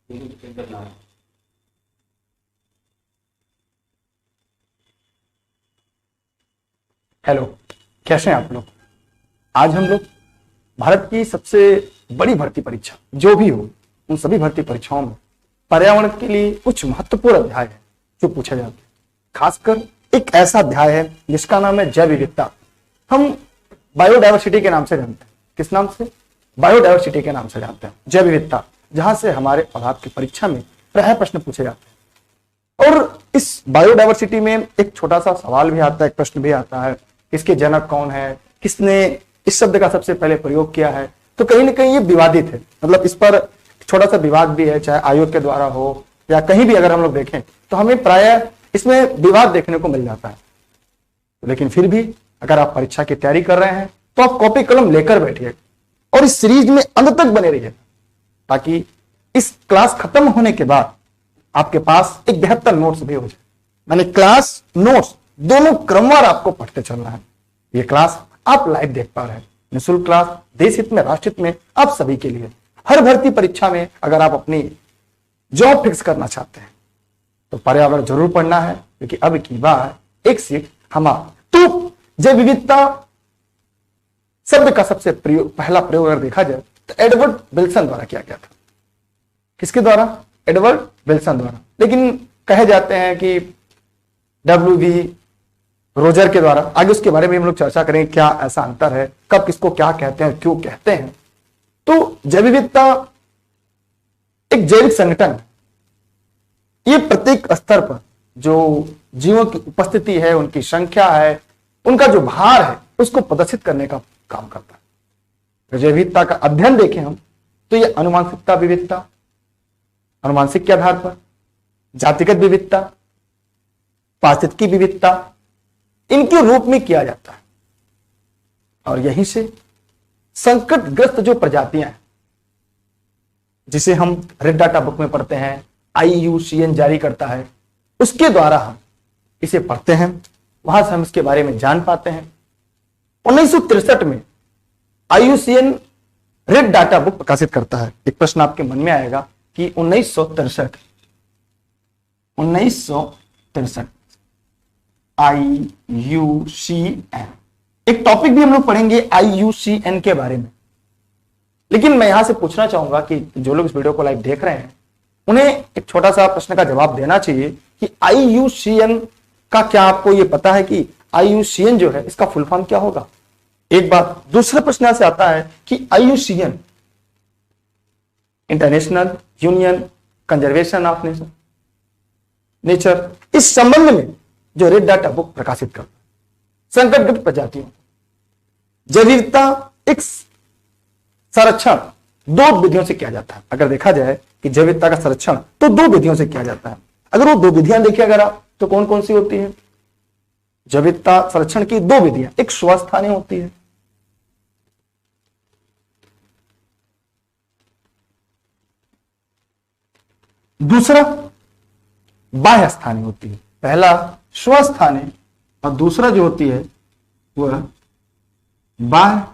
Hello, कैसे हैं आप लोग। आज हम लोग भारत की सबसे बड़ी भर्ती परीक्षा जो भी हो, उन सभी भर्ती परीक्षाओं में पर्यावरण के लिए कुछ महत्वपूर्ण अध्याय है जो पूछे जाते हैं। खासकर एक ऐसा अध्याय है जिसका नाम है जैव विविधता। हम बायोडायवर्सिटी के नाम से जानते हैं। किस नाम से? बायोडायवर्सिटी के नाम से जानते हैं जैव विविधता, जहां से हमारे पदार्थ की परीक्षा में प्रायः प्रश्न पूछे जाते हैं। और इस बायोडायवर्सिटी में एक छोटा सा सवाल भी आता है, एक प्रश्न भी आता है, इसके जनक कौन है, किसने इस शब्द का सबसे पहले प्रयोग किया है। तो कहीं ना कहीं ये विवादित है, मतलब इस पर छोटा सा विवाद भी है, चाहे आयोग के द्वारा हो या कहीं भी अगर हम लोग देखें तो हमें प्रायः इसमें विवाद देखने को मिल जाता है। लेकिन फिर भी अगर आप परीक्षा की तैयारी कर रहे हैं तो आप कॉपी कलम लेकर बैठिए और इस सीरीज में अंत तक बने रहिए, ताकि इस क्लास खत्म होने के बाद आपके पास एक बेहतर नोट्स भी हो जाए। मैंने क्लास नोट्स दोनों क्रमवार आपको पढ़ते चलना है। ये क्लास आप लाइव देख पा रहे हैं, निःशुल्क क्लास, देश हित में, राष्ट्र हित में, आप सभी के लिए। हर भर्ती परीक्षा में अगर आप अपनी जॉब फिक्स करना चाहते हैं तो पर्यावरण जरूर पढ़ना है, क्योंकि अब की बार एक सीट हमारा। तो जैव विविधता शब्द का सबसे पहला प्रयोग अगर देखा जाए तो एडवर्ड विल्सन द्वारा किया गया था। किसके द्वारा? एडवर्ड विल्सन द्वारा। लेकिन कहे जाते हैं कि W.V. रोजर के द्वारा। आगे उसके बारे में हम लोग चर्चा करेंगे, क्या ऐसा अंतर है, कब किसको क्या कहते हैं, क्यों कहते हैं। तो जैव विविधता एक जैविक संगठन है। ये प्रत्येक स्तर पर जो जीवों की उपस्थिति है, उनकी संख्या है, उनका जो भार है, उसको प्रदर्शित करने का काम करता है। जैव विविधता का अध्ययन देखें हम तो ये अनुवांशिकता विविधता, अनुवांशिक के आधार पर जातिगत विविधता, पारिस्थितिकी विविधता, इनके रूप में किया जाता है। और यहीं से संकटग्रस्त जो प्रजातियां हैं, जिसे हम रेड डाटा बुक में पढ़ते हैं, IUCN जारी करता है, उसके द्वारा हम इसे पढ़ते हैं, वहां से हम इसके बारे में जान पाते हैं। 1963 में IUCN रेड डाटा बुक प्रकाशित करता है। एक प्रश्न आपके मन में आएगा कि 1963 IUCN, एक टॉपिक भी हम लोग पढ़ेंगे IUCN के बारे में। लेकिन मैं यहां से पूछना चाहूंगा कि जो लोग इस वीडियो को लाइव देख रहे हैं उन्हें एक छोटा सा प्रश्न का जवाब देना चाहिए कि IUCN का क्या आपको यह पता है कि IUCN जो है इसका फुल फॉर्म क्या होगा? एक बात। दूसरा प्रश्न यहां से आता है कि IUCN international union conservation of nature, इस संबंध में जो रेड डाटा बुक प्रकाशित करता है संकटग्रस्त प्रजातियों, जैव विविधता एक संरक्षण दो विधियों से किया जाता है। अगर देखा जाए कि जैव विविधता का संरक्षण तो दो विधियों से किया जाता है। अगर वो दो विधियां देखिए अगर आप, तो कौन कौन सी होती है? जैव विविधता संरक्षण की दो विधियां, एक स्वस्थानीय होती है, दूसरा बाह्य स्थानीय होती है। पहला स्वस्थानीय और दूसरा जो होती है वह बाह्य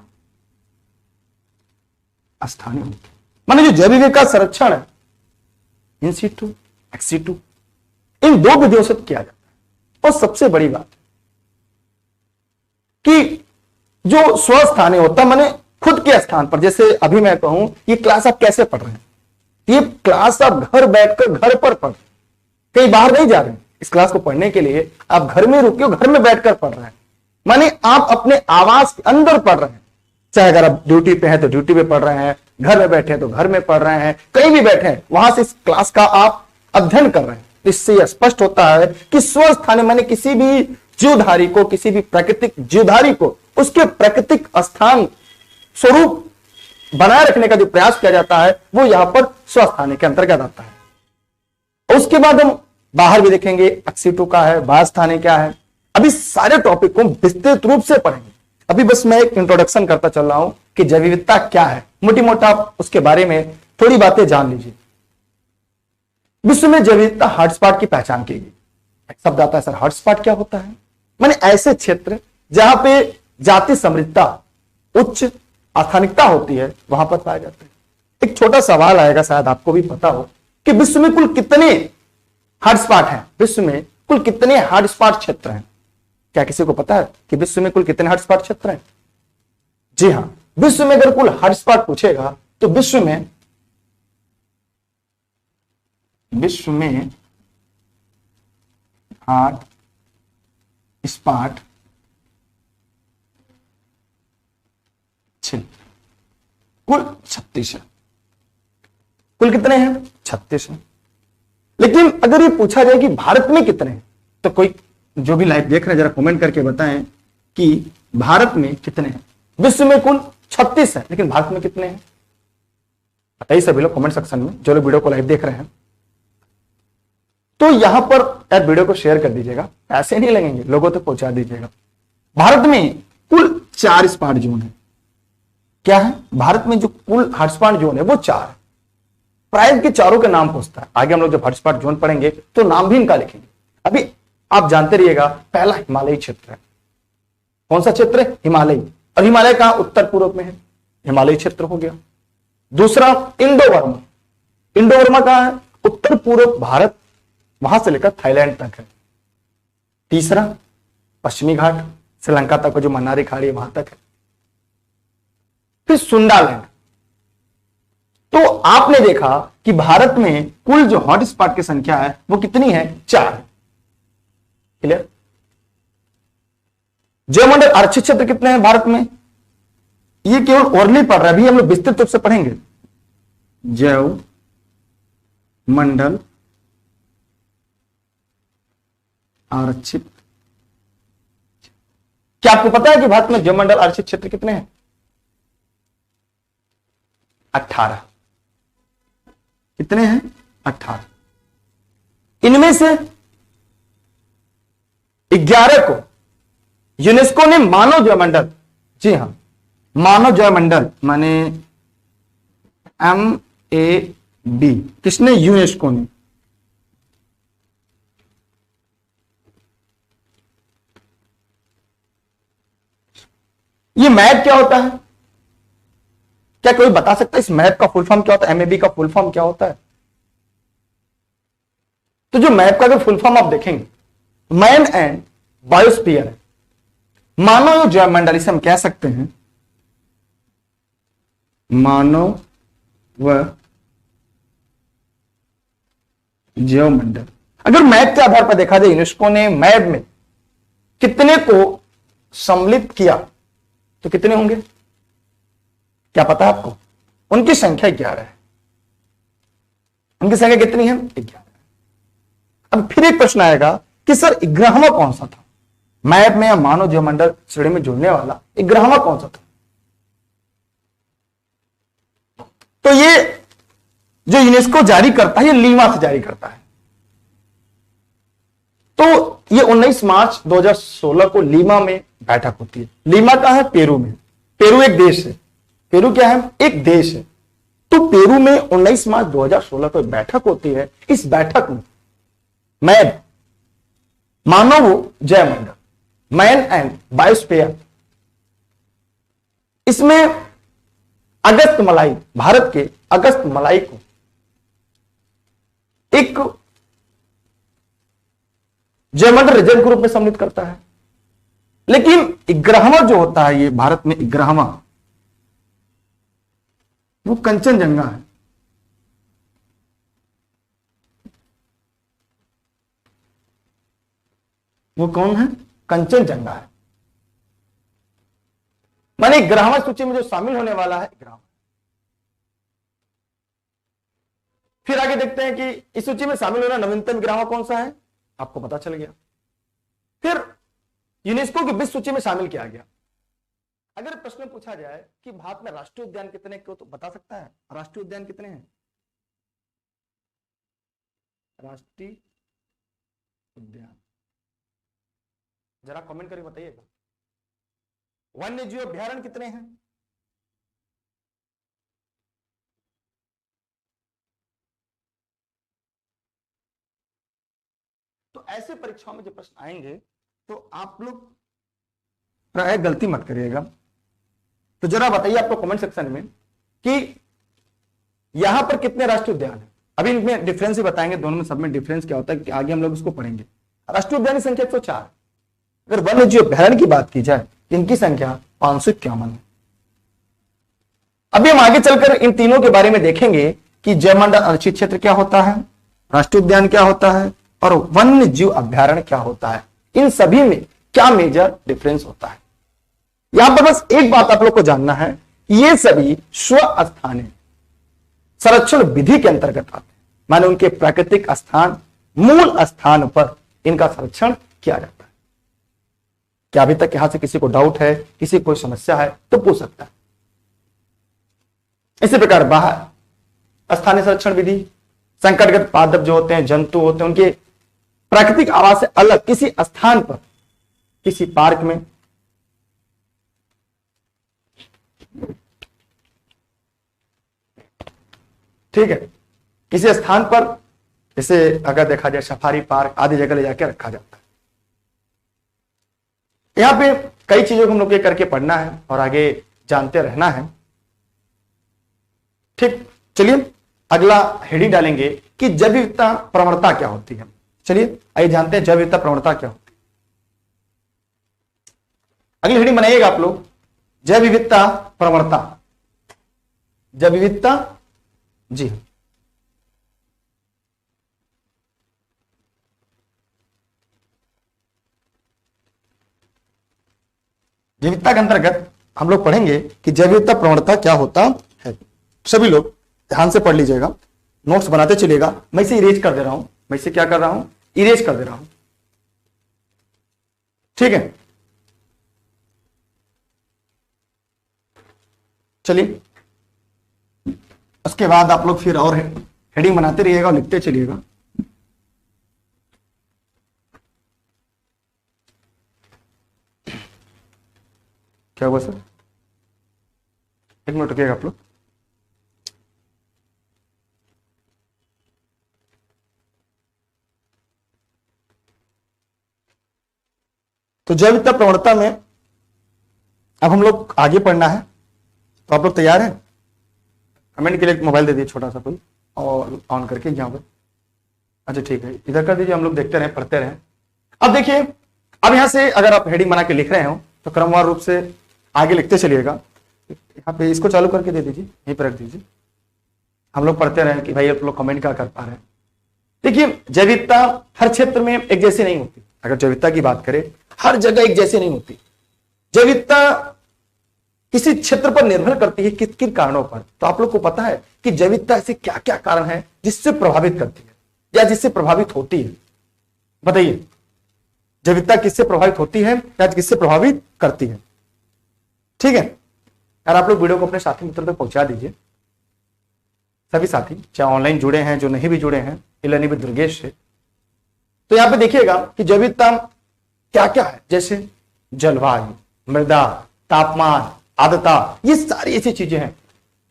स्थानीय होती है। माने जो जैव विविधता का संरक्षण है इन सीटू, एक्सीटू, इन दो विधियों से किया जाता है। और सबसे बड़ी बात कि जो स्वस्थानीय होता है, माने खुद के स्थान पर, जैसे अभी मैं कहूं ये क्लास आप कैसे पढ़ रहे हैं, ये क्लास आप घर बैठकर घर पर पढ़, कहीं बाहर नहीं जा रहे हैं। इस क्लास को पढ़ने के लिए आप घर में रुके हो, घर में बैठकर पढ़ रहे हैं, माने आप अपने आवास के अंदर पढ़ रहे हैं। चाहे अगर आप ड्यूटी पे हैं तो ड्यूटी पे पढ़ रहे हैं, घर में बैठे हैं तो घर में पढ़ रहे हैं, कहीं भी बैठे हैं वहां से इस क्लास का आप अध्ययन कर रहे हैं। इससे यह स्पष्ट होता है कि स्वस्थानीय माने किसी भी जीवधारी को, किसी भी प्राकृतिक जीवधारी को उसके प्राकृतिक स्थान स्वरूप बनाए रखने का जो प्रयास किया जाता है वो यहां पर स्वस्थानीय के अंतर्गत आता है। उसके बाद हम बाहर भी देखेंगे, एक्सीटू का है, बाह्य स्थानीय क्या है। अभी सारे टॉपिक को विस्तृत रूप से पढ़ेंगे। अभी बस मैं एक इंट्रोडक्शन करता चल रहा हूं कि जैव विविधता क्या है, मोटी मोटा आप उसके बारे में थोड़ी बातें जान लीजिए। विश्व में जैव विविधता हॉटस्पॉट की पहचान की गई। एक शब्द आता है सर, हॉटस्पॉट क्या होता है? माने ऐसे क्षेत्र जहां पे जाति समृद्धता, उच्च स्थानिकता होती है, वहां पर पाया जाता है। एक छोटा सवाल आएगा, शायद आपको भी पता हो कि विश्व में कुल कितने हॉटस्पॉट हैं, विश्व में कुल कितने हॉटस्पॉट क्षेत्र हैं? क्या किसी को पता है कि विश्व में कुल कितने हॉटस्पॉट क्षेत्र हैं? जी हां, विश्व में अगर कुल हॉटस्पॉट पूछेगा तो विश्व में हॉटस्पॉट कुल 36 है। कुल कितने हैं? 36 हैं। लेकिन अगर ये पूछा जाए कि भारत में कितने हैं, तो कोई जो भी लाइव देख रहे हैं जरा कमेंट करके बताएं कि भारत में कितने हैं। विश्व में कुल 36 है, लेकिन भारत में कितने हैं बताइए सभी लोग कमेंट सेक्शन में, जो लोग वीडियो को लाइव देख रहे हैं। तो यहां पर यार वीडियो को शेयर कर दीजिएगा, पैसे नहीं लगेंगे, लोगों तक पहुंचा दीजिएगा। भारत में कुल 4 स्पॉट जोन है। क्या है? भारत में जो कुल हॉटस्पॉट जोन है वो 4 है। प्राय के चारों के नाम पूछता है। आगे हम लोग जब हॉटस्पॉट जोन पढ़ेंगे तो नाम भी इनका लिखेंगे। अभी आप जानते रहिएगा, पहला हिमालयी क्षेत्र है। कौन सा क्षेत्र है? हिमालयी। और हिमालय कहां? उत्तर पूर्व में है, हिमालयी क्षेत्र हो गया। दूसरा इंडो बर्मा। इंडो बर्मा कहां है? उत्तर पूर्व भारत, वहां से लेकर थाईलैंड तक है। तीसरा पश्चिमी घाट, श्रीलंका तक जो मन्नारी खाड़ी है वहां तक है। फिर सुंडालैंड। तो आपने देखा कि भारत में कुल जो हॉटस्पॉट की संख्या है वो कितनी है? 4। क्लियर? जैवमंडल आरक्षित क्षेत्र कितने हैं भारत में? ये केवल ओरली पढ़ रहा है, अभी हम लोग विस्तृत रूप से पढ़ेंगे। जैव मंडल आरक्षित, क्या आपको पता है कि भारत में जैवमंडल आरक्षित क्षेत्र कितने हैं? 18। कितने हैं? 18। इनमें से 11 को यूनेस्को ने मानव जैवमंडल, जी हां, मानव जैवमंडल माने MAD, किसने? यूनेस्को ने। ये मैप क्या होता है? क्या कोई बता सकता है इस मैप का फुल फॉर्म क्या होता है? MAB का फुल फॉर्म क्या होता है? तो जो मैप का अगर फुल फॉर्म आप देखेंगे, मैन एंड बायोस्फीयर है, मानव जैवमंडल, इसे हम कह सकते हैं मानव व जैवमंडल। अगर मैप के आधार पर देखा जाए, यूनेस्को ने मैप में कितने को सम्मिलित किया तो कितने होंगे? क्या पता है आपको? उनकी संख्या 11 है। उनकी संख्या कितनी है? 11। अब फिर एक प्रश्न आएगा कि सर 11वां कौन सा था मैप में या मानव जैवमंडल श्रेणी में जुड़ने वाला? 11वां कौन सा था? तो ये जो यूनेस्को जारी करता है, ये लीमा से जारी करता है। तो ये 19 मार्च 2016 को लीमा में बैठक होती है। लीमा कहां है? पेरू में। पेरू एक देश है। पेरू क्या है? एक देश है। तो पेरू में 19 मार्च 2016 को बैठक होती है। इस बैठक में मैप, मानव जैवमंडल, मैन एंड बायोस्फीयर, इसमें अगस्त मलाई, भारत के अगस्त मलाई को एक जैवमंडल रिजर्व के रूप में सम्मिलित करता है। लेकिन 11वां जो होता है, ये भारत में 11वां, वो कंचनजंगा है। वो कौन है? कंचनजंगा है। माने 11वां सूची में जो शामिल होने वाला है 11वां। फिर आगे देखते हैं कि इस सूची में शामिल होना नवीनतम 11वां कौन सा है? आपको पता चल गया। फिर यूनेस्को की विश्व सूची में शामिल किया गया। अगर प्रश्न पूछा जाए कि भारत में राष्ट्रीय उद्यान कितने को, तो बता सकता है राष्ट्रीय उद्यान कितने हैं? राष्ट्रीय उद्यान जरा कमेंट करके बताइएगा। वन्य जीव अभ्यारण्य कितने हैं? तो ऐसे परीक्षाओं में जब प्रश्न आएंगे तो आप लोग प्राय गलती मत करिएगा। तो जरा बताइए आपको कमेंट सेक्शन में कि यहां पर कितने राष्ट्रीय उद्यान है। अभी इनमें डिफरेंस ही बताएंगे, दोनों में सब में डिफरेंस क्या होता है कि आगे हम लोग उसको पढ़ेंगे। राष्ट्रीय उद्यान की संख्या 104। अगर वन्य जीव अभ्यारण्य की बात की जाए इनकी संख्या 551 है। अभी हम आगे चलकर इन तीनों के बारे में देखेंगे कि जैवमंडल आरक्षित क्षेत्र क्या होता है, राष्ट्रीय उद्यान क्या होता है और वन्य जीव अभ्यारण्य क्या होता है, इन सभी में क्या मेजर डिफरेंस होता है। यहां पर बस एक बात आप लोग को जानना है, ये सभी स्वस्थानीय संरक्षण विधि के अंतर्गत आते हैं, माने उनके प्राकृतिक स्थान मूल स्थान पर इनका संरक्षण किया जाता है। क्या अभी तक यहां से किसी को डाउट है, किसी को कोई समस्या है तो पूछ सकता है। इसी प्रकार बाहर स्थानीय संरक्षण विधि, संकटग्रस्त पादप जो होते हैं, जंतु होते हैं, उनके प्राकृतिक आवास से अलग किसी स्थान पर, किसी पार्क में, ठीक है, किसी स्थान पर, जैसे अगर देखा जाए सफारी पार्क आदि जगह ले जाकर रखा जाता है। यहां पे कई चीजों को हम लोग करके पढ़ना है और आगे जानते रहना है। ठीक, चलिए अगला हेडिंग डालेंगे कि जैव विविधता प्रवणता क्या होती है। चलिए आइए जानते हैं जैव विविधता प्रवणता क्या होती है। अगली हेडिंग बनाइएगा आप लोग, जैव विविधता प्रवणता। जैव विविधता, जी जैव विविधता के अंतर्गत हम लोग पढ़ेंगे कि जैव विविधता प्रवणता क्या होता है। सभी लोग ध्यान से पढ़ लीजिएगा, नोट्स बनाते चलिएगा। मैं इसे इरेज कर दे रहा हूं, मैं इसे क्या कर रहा हूं, इरेज कर दे रहा हूं, ठीक है। चलिए उसके बाद आप लोग फिर और हेडिंग बनाते रहिएगा और लिखते चलिएगा। क्या हुआ सर, एक मिनट रुकिएगा आप लोग। तो जैव विविधता प्रवणता में अब हम लोग आगे पढ़ना है, तो आप लोग तैयार हैं? कमेंट के लिए एक मोबाइल दे दीजिए छोटा सा कोई, और ऑन करके यहां पर, अच्छा ठीक है, इधर कर दीजिए, हम लोग देखते रहें, पढ़ते रहें। अब देखिए, अब यहां से अगर आप हेडिंग बना के लिख रहे हो तो क्रमवार रूप से आगे लिखते चलिएगा। यहाँ पे इसको चालू करके दे दीजिए, यहीं पर रख दीजिए, हम लोग पढ़ते रहें कि भाई आप लोग कमेंट क्या कर पा रहे हैं। देखिए जैव विविधता हर क्षेत्र में एक जैसी नहीं होती। अगर जैव विविधता की बात करें, हर जगह एक जैसी नहीं होती। जैव विविधता किसी क्षेत्र पर निर्भर करती है, किन किन कारणों पर। तो आप लोग को पता है कि जैव विविधता ऐसे क्या क्या कारण है जिससे प्रभावित करती है या जिससे प्रभावित होती है, बताइए। जैव विविधता किससे प्रभावित होती है या किससे प्रभावित करती है, ठीक है। यार आप लोग वीडियो को अपने साथी मित्रों तक पहुंचा दीजिए, सभी साथी चाहे ऑनलाइन जुड़े हैं, जो नहीं भी जुड़े हैं, इलर्निंग विद दुर्गेश से। तो यहां पे देखिएगा कि जैव विविधता क्या क्या है, जैसे जलवायु, मृदा, तापमान, आर्द्रता, ये सारी ऐसी चीजें हैं,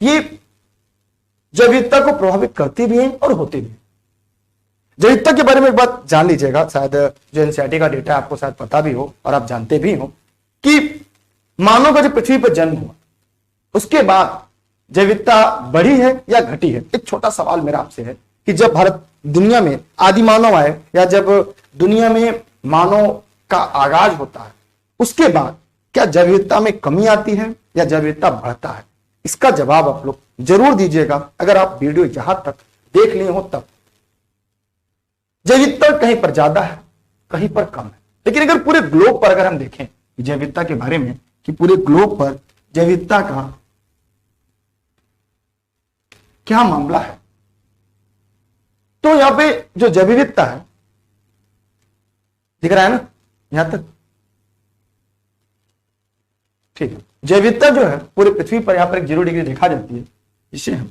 ये जैव विविधता को प्रभावित करती भी हैं और होती भी हैं। जैव विविधता के बारे में एक बात जान लीजिएगा, शायद जो एनसीईआरटी का डेटा आपको शायद पता भी हो और आप जानते भी हो कि मानव का जो पृथ्वी पर जन्म हुआ उसके बाद जैव विविधता बढ़ी है या घटी है। एक छोटा सवाल मेरा आपसे है कि जब भारत दुनिया में आदि मानव आए या जब दुनिया में मानव का आगाज होता है, उसके बाद क्या जैव विविधता में कमी आती है या जैव विविधता बढ़ता है? इसका जवाब आप लोग जरूर दीजिएगा। अगर आप वीडियो यहां तक देख लिए हो तब जैव विविधता कहीं पर ज्यादा है, कहीं पर कम है। लेकिन अगर पूरे ग्लोब पर अगर हम देखें जैव विविधता के बारे में कि पूरे ग्लोब पर जैव विविधता का क्या मामला है, तो यहां पे जो जैव विविधता है दिख रहा है ना यहां तक, ठीक है। जैव विविधता जो है पूरे पृथ्वी पर यहां पर एक 0 डिग्री रेखा जाती है, जिसे हम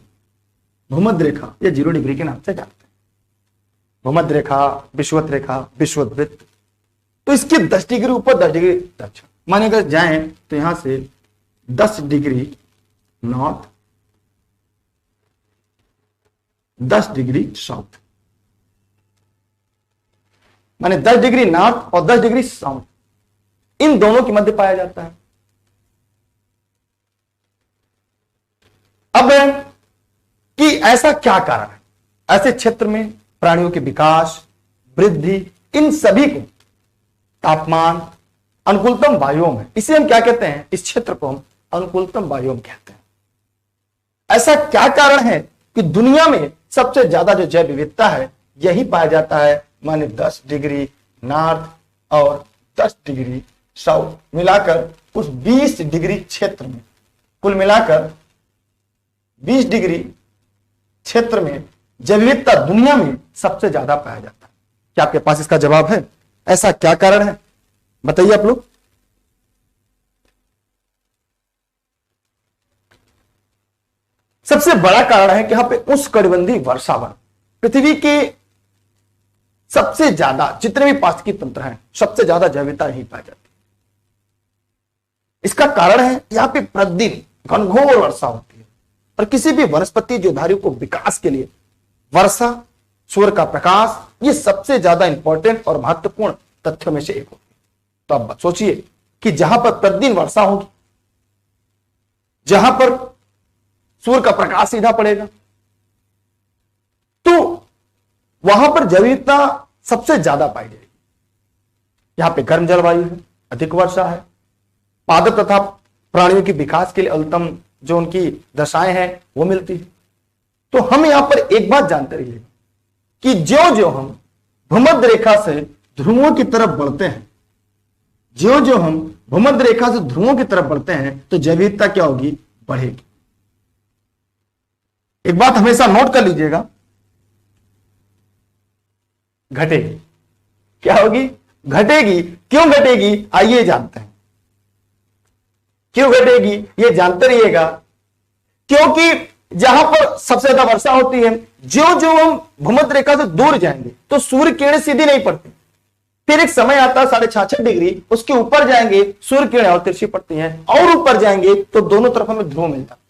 भूमध्य रेखा या 0 डिग्री के नाम से जानते हैं। भूमध्य रेखा, विषुवत रेखा, विषुववृत्त। तो इसके 10 डिग्री ऊपर, 10 डिग्री दक्षिण, माने अगर जाएं तो यहां से 10 डिग्री नॉर्थ, 10 डिग्री साउथ, माने 10 डिग्री नॉर्थ और 10 डिग्री साउथ, इन दोनों के मध्य पाया जाता है। अब कि ऐसा क्या कारण है, ऐसे क्षेत्र में प्राणियों के विकास, वृद्धि, इन सभी को तापमान अनुकूलतम वायुओं है। इसे हम क्या कहते हैं? इस क्षेत्र को हम अनुकूलतम वायुओं कहते हैं। ऐसा क्या कारण है कि दुनिया में सबसे ज्यादा जो जैव विविधता है यही पाया जाता है माने 10 डिग्री नॉर्थ और 10 डिग्री साउथ मिलाकर उस 20 डिग्री क्षेत्र में, कुल मिलाकर 20 डिग्री क्षेत्र में जैव विविधता दुनिया में सबसे ज्यादा पाया जाता है। क्या आपके पास इसका जवाब है? ऐसा क्या कारण है बताइए आप लोग। सबसे बड़ा कारण है कि यहां पे उष्णकटिबंधीय वर्षावन, पृथ्वी के सबसे ज्यादा जितने भी पारिस्थितिकी तंत्र हैं सबसे ज्यादा जैव विविधता यही पाई जाती है। इसका कारण है यहां पे प्रतिदिन घनघोर वर्षा होती है और किसी भी वनस्पति जीवधारियों को विकास के लिए वर्षा, सूर्य का प्रकाश, ये सबसे ज्यादा इंपॉर्टेंट और महत्वपूर्ण तथ्यों में से एक होती है। तो अब सोचिए कि जहां पर प्रतिदिन वर्षा होगी, जहां पर सूर्य का प्रकाश सीधा पड़ेगा, तो वहां पर जैव विविधता सबसे ज्यादा पाई जाएगी। यहां पे गर्म जलवायु है, अधिक वर्षा है, पादप तथा प्राणियों के विकास के लिए उत्तम जो उनकी दशाएं हैं वो मिलती है। तो हम यहां पर एक बात जानते रहिए कि ज्यो ज्यो हम भूमध्य रेखा से ध्रुवों की तरफ बढ़ते हैं, ज्यो ज्यो हम भूमध्य रेखा से ध्रुवों की तरफ बढ़ते हैं तो जैव विविधता क्या होगी? बढ़ेगी। एक बात हमेशा नोट कर लीजिएगा, घटेगी। क्या होगी? घटेगी। क्यों घटेगी? आइए जानते हैं क्यों घटेगी, ये जानते रहिएगा। क्योंकि जहां पर सबसे ज्यादा वर्षा होती है, जो जो हम भूमध्य रेखा से दूर जाएंगे तो सूर्य किरणें सीधी नहीं पड़ती, फिर एक समय आता है 66.5 डिग्री, उसके ऊपर जाएंगे सूर्य किरणें और तिरछी पड़ती हैं, और ऊपर जाएंगे तो दोनों तरफ हमें ध्रुव मिलता है।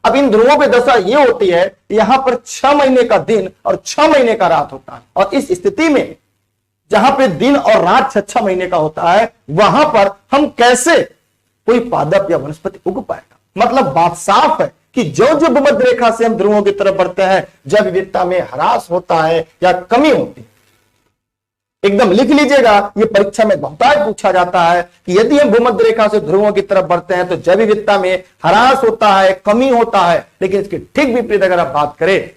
अब इन ध्रुवों पे दशा ये होती है, यहां पर 6 महीने का दिन और 6 महीने का रात होता है, और इस स्थिति में जहां पे दिन और रात 6 महीने का होता है, वहां पर हम कैसे कोई पादप या वनस्पति उग पाएगा? मतलब बात साफ है कि जो जो भूमध्य रेखा से हम ध्रुवों की तरफ बढ़ते हैं जैव विविधता में ह्रास होता है या कमी होती है। एकदम लिख लीजिएगा, ये परीक्षा में बहुत बार पूछा जाता है कि यदि हम भूमध्य रेखा से ध्रुवों की तरफ बढ़ते हैं तो जैव विविधता में ह्रास होता है, कमी होता है। लेकिन इसके ठीक विपरीत अगर आप बात करें,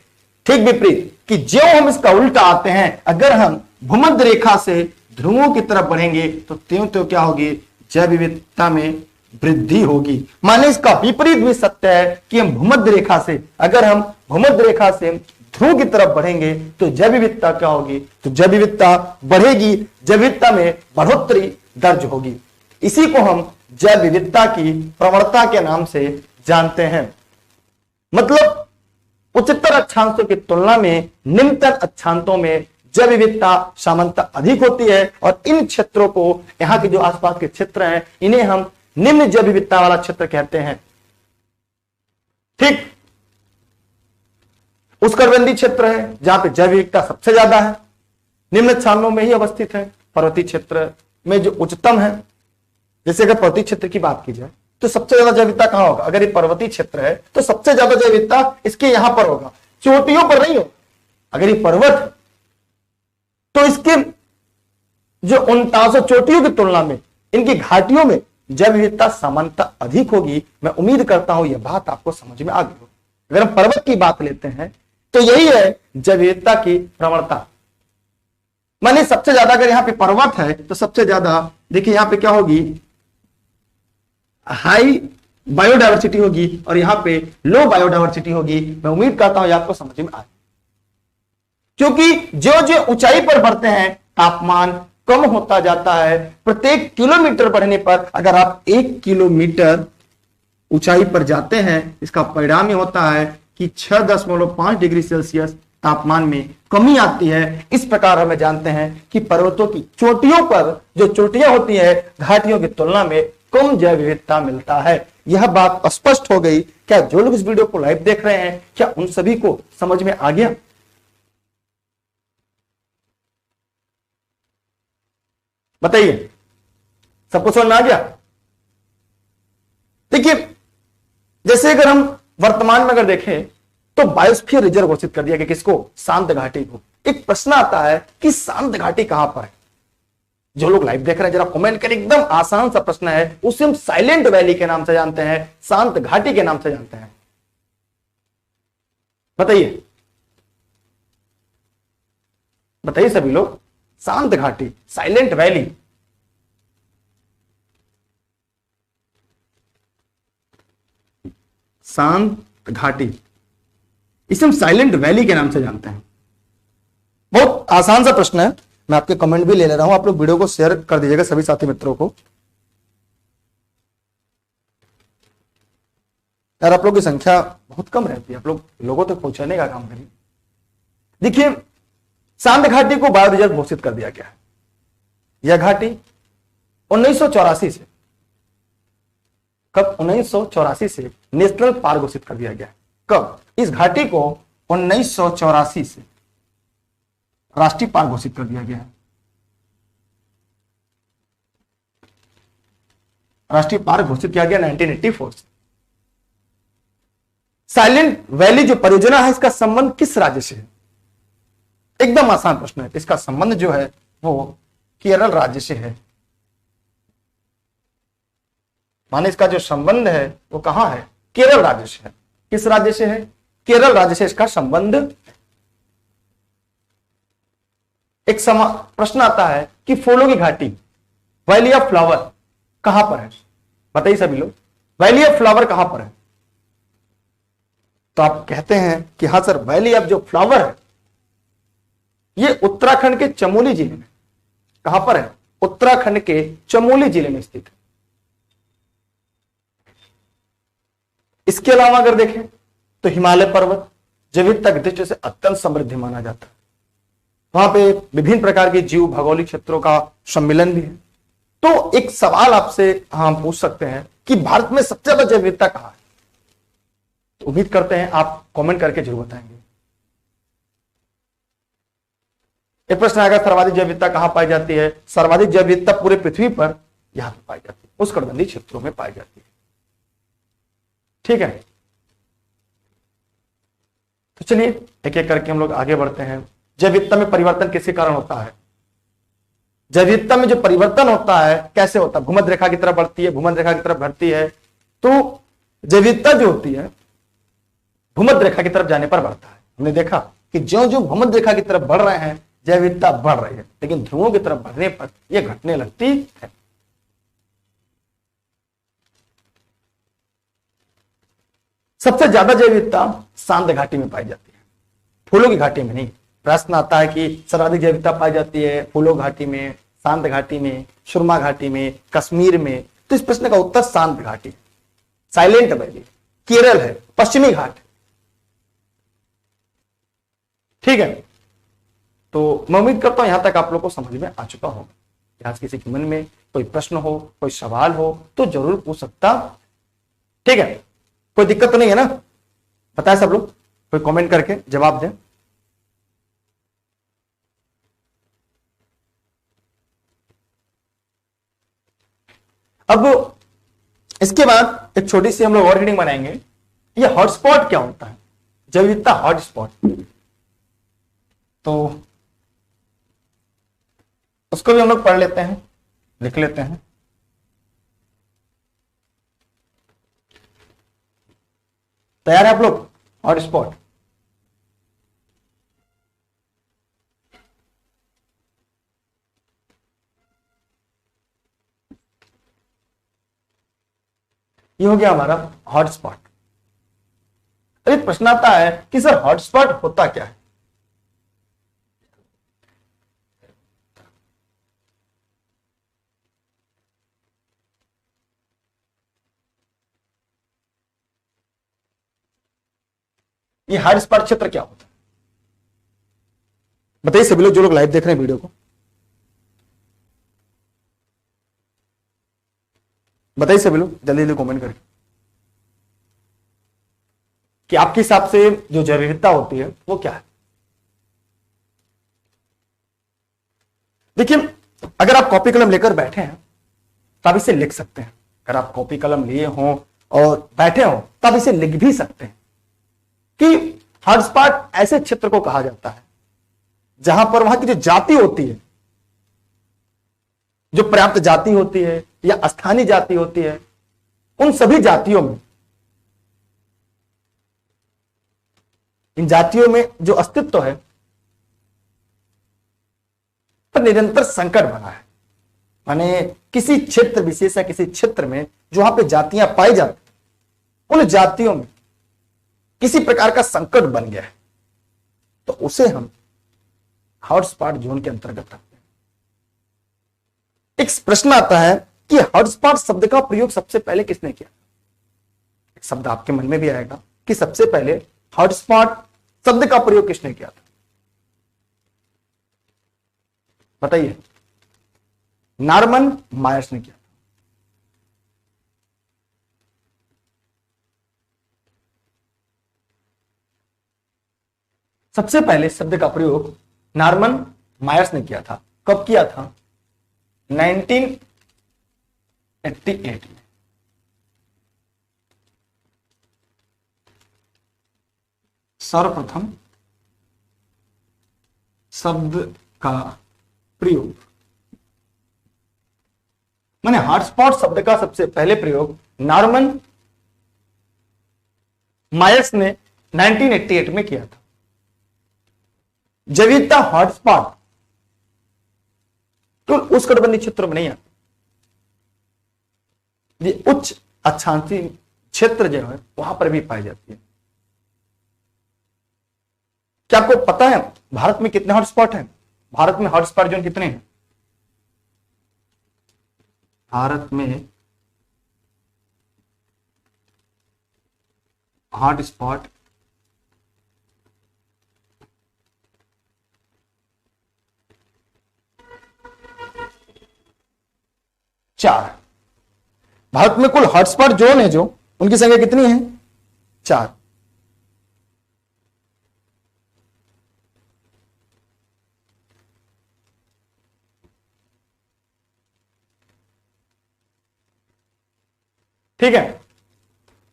ठीक विपरीत कि जो हम इसका उल्टा आते हैं, अगर हम भूमध्य रेखा से ध्रुवों की तरफ बढ़ेंगे तो त्यों त्यों क्या होगी? जैव विविधता में वृद्धि होगी। माने इसका विपरीत भी सत्य है कि हम भूमध्य रेखा से, अगर हम भूमध्य रेखा से ध्रुव की तरफ बढ़ेंगे तो जैव विविधता क्या होगी? तो जैव विविधता बढ़ेगी, जैव विविधता में बढ़ोतरी दर्ज होगी। इसी को हम जैव विविधता की प्रवणता के नाम से जानते हैं। मतलब उच्चतर अक्षांशों की तुलना में निम्नतर अक्षांशों में जैव विविधता सामान्यतः अधिक होती है, और इन क्षेत्रों को, यहाँ के जो आसपास के क्षेत्र हैं, इन्हें हम निम्न जैव विविधता वाला क्षेत्र कहते हैं। ठीक, उष्णकटिबंधीय क्षेत्र है जहां पे जैव विविधता सबसे ज्यादा है, निम्न स्थानों में ही अवस्थित है। पर्वतीय क्षेत्र में जो उच्चतम है, जैसे अगर पर्वतीय क्षेत्र की बात की जाए तो सबसे ज्यादा जैव विविधता कहां होगा? अगर ये पर्वतीय क्षेत्र है तो सबसे ज्यादा जैव विविधता इसके यहां पर होगा, चोटियों पर नहीं होगा। अगर ये पर्वत है तो इसके जो 49 चोटियों की तुलना में इनकी घाटियों में जैव विविधता सामान्यतः अधिक होगी। मैं उम्मीद करता हूं यह बात आपको समझ में आ गई हो। अगर हम पर्वत की बात लेते हैं तो यही है जैव विविधता की प्रवणता। माने सबसे ज्यादा अगर यहां पे पर्वत है तो सबसे ज्यादा देखिए यहां पे क्या होगी? हाई बायोडायवर्सिटी होगी, और यहां पे लो बायोडायवर्सिटी होगी। मैं उम्मीद करता हूं यह आपको समझ में आए, क्योंकि जो जो ऊंचाई पर बढ़ते हैं तापमान कम होता जाता है। प्रत्येक किलोमीटर बढ़ने पर अगर आप 1 किलोमीटर ऊंचाई पर जाते हैं, इसका परिणाम यह होता है कि 6.5 डिग्री सेल्सियस तापमान में कमी आती है। इस प्रकार हमें जानते हैं कि पर्वतों की चोटियों पर जो चोटियां होती है, घाटियों की तुलना में कम जैव विविधता मिलता है। यह बात स्पष्ट हो गई। क्या जो लोग इस वीडियो को लाइव देख रहे हैं, क्या उन सभी को समझ में आ गया? बताइए, सबको समझ में आ गया? देखिए, जैसे अगर हम वर्तमान में अगर देखें तो बायोस्फीयर रिजर्व घोषित कर दिया गया किसको? शांत घाटी को। एक प्रश्न आता है कि शांत घाटी कहां पर है? जो लोग लाइव देख रहे हैं जरा कमेंट करें, एकदम आसान सा प्रश्न है। उसे हम साइलेंट वैली के नाम से जानते हैं, शांत घाटी के नाम से जानते हैं। बताइए बताइए सभी लोग, शांत घाटी, साइलेंट वैली, शांत घाटी, इसे हम साइलेंट वैली के नाम से जानते हैं। बहुत आसान सा प्रश्न है, मैं आपके कमेंट भी ले रहा हूं। आप लोग वीडियो को शेयर कर दीजिएगा सभी साथी मित्रों को। यार आप लोग की संख्या बहुत कम रहती है, आप लोग लोगों तक पहुंचाने का काम करिए। देखिए, शांत घाटी को बायो रिजर्व घोषित कर दिया गया है। यह घाटी 1984 से, कब? 1984 से नेशनल पार्क घोषित कर दिया गया है। कब? इस घाटी को 1984 से राष्ट्रीय पार्क घोषित कर दिया गया है। राष्ट्रीय पार्क घोषित किया गया 1984 से। साइलेंट वैली जो परियोजना है, इसका संबंध किस राज्य से है? एकदम आसान प्रश्न है। इसका संबंध जो है वो केरल राज्य से है। माने इसका जो संबंध है वो कहां है? केरल राज्य से है। किस राज्य से है? केरल राज्य से इसका संबंध। एक प्रश्न आता है कि फूलों की घाटी, वैली ऑफ फ्लावर कहां पर है? बताइए सभी लोग, वैली ऑफ फ्लावर कहां पर है? तो आप कहते हैं कि हाँ सर, वैली ऑफ जो फ्लावर है ये उत्तराखंड के चमोली जिले में। कहां पर है? उत्तराखंड के चमोली जिले में स्थित है। इसके अलावा अगर देखें तो हिमालय पर्वत जैविकता की दृष्टि से अत्यंत समृद्ध माना जाता है। वहां पे विभिन्न प्रकार के जीव भौगोलिक क्षेत्रों का सम्मिलन भी है। तो एक सवाल आपसे हम पूछ सकते हैं कि भारत में सबसे ज्यादा जैव विविधता कहां है? तो उम्मीद करते हैं आप कमेंट करके जरूर बताएंगे। एक प्रश्न आएगा, सर्वाधिक जैव विविधता कहां पाई जाती है? सर्वाधिक जैव विविधता पूरे पृथ्वी पर यहां पर पाई जाती है, उष्णकटिबंधीय क्षेत्रों में पाई जाती है। ठीक है, तो चलिए एक एक करके हम लोग आगे बढ़ते हैं। जैव विविधता में परिवर्तन किसके कारण होता है? जैव विविधता में जो परिवर्तन होता है कैसे होता है? भूमध्य रेखा की तरफ बढ़ती है, भूमध्य रेखा की तरफ बढ़ती है। तो जैव विविधता जो होती है भूमध्य रेखा की तरफ जाने पर बढ़ता है। हमने देखा कि जो जो भूमध्य रेखा की तरफ बढ़ रहे हैं जैव विविधता बढ़ रही है, लेकिन ध्रुवों की तरफ बढ़ने पर यह घटने लगती है। सबसे ज्यादा जैव विविधता शांत घाटी में पाई जाती है, फूलों की घाटी में नहीं। प्रश्न आता है कि सर्वाधिक जैव विविधता पाई जाती है फूलों घाटी में, शांत घाटी में, सुरमा घाटी में, कश्मीर में। तो इस प्रश्न का उत्तर शांत घाटी, साइलेंट वैली, केरल है, पश्चिमी घाट। ठीक है, तो मैं उम्मीद करता हूं यहां तक आप लोग को समझ में आ चुका होगा। आज किसी के मन में कोई प्रश्न हो, कोई सवाल हो तो जरूर पूछ सकता। ठीक है, कोई दिक्कत तो नहीं है ना? बताए सब लोग, कोई कमेंट करके जवाब दें। अब इसके बाद एक छोटी सी हम लोग और रीडिंग बनाएंगे। ये हॉटस्पॉट क्या होता है? जैव विविधता हॉटस्पॉट, तो उसको भी हम लोग पढ़ लेते हैं, लिख लेते हैं। तैयार है आप लोग? हॉटस्पॉट, ये हो गया हमारा हॉटस्पॉट। अभी प्रश्न आता है कि सर हॉटस्पॉट होता क्या है? ये हॉटस्पॉट क्षेत्र क्या होता है? बताइए सभी लोग, जो लोग लाइव देख रहे हैं वीडियो को, बताइए सभी लोग जल्दी जल्दी कमेंट करके कि आपके हिसाब से जो जैव विविधता होती है वो क्या है। देखिए, अगर आप कॉपी कलम लेकर बैठे हैं तो आप इसे लिख सकते हैं। अगर आप कॉपी कलम लिए हों और बैठे हो तो आप इसे लिख भी सकते हैं कि हॉटस्पॉट ऐसे क्षेत्र को कहा जाता है जहां पर वहां की जो जाति होती है, जो पर्याप्त जाति होती है या स्थानीय जाति होती है, उन सभी जातियों में, इन जातियों में जो अस्तित्व है पर निरंतर संकट बना है। माने किसी क्षेत्र विशेष या किसी क्षेत्र में जो वहां पे जातियां पाई जाती, उन जातियों में किसी प्रकार का संकट बन गया है, तो उसे हम हॉटस्पॉट जोन के अंतर्गत रखते हैं। एक प्रश्न आता है कि हॉटस्पॉट शब्द का प्रयोग सबसे पहले किसने किया? एक शब्द आपके मन में भी आएगा कि सबसे पहले हॉटस्पॉट शब्द का प्रयोग किसने किया था? बताइए। नॉर्मन मायर्स ने किया था। सबसे पहले शब्द का प्रयोग नॉर्मन मायर्स ने किया था। कब किया था? 1988 में। सर्वप्रथम शब्द का प्रयोग, माने हॉटस्पॉट शब्द का सबसे पहले प्रयोग नॉर्मन मायर्स ने 1988 में किया था। जैविकता हॉटस्पॉट तो उष्णकटिबंधीय क्षेत्रों में नहीं आती, ये उच्च अक्षांशीय क्षेत्र जो है वहां पर भी पाई जाती है। क्या आपको पता है भारत में कितने हॉटस्पॉट हैं? भारत में हॉटस्पॉट जोन कितने हैं? भारत में हॉटस्पॉट 4। भारत में कुल हॉटस्पॉट जोन है जो उनकी संख्या कितनी है? 4। ठीक है,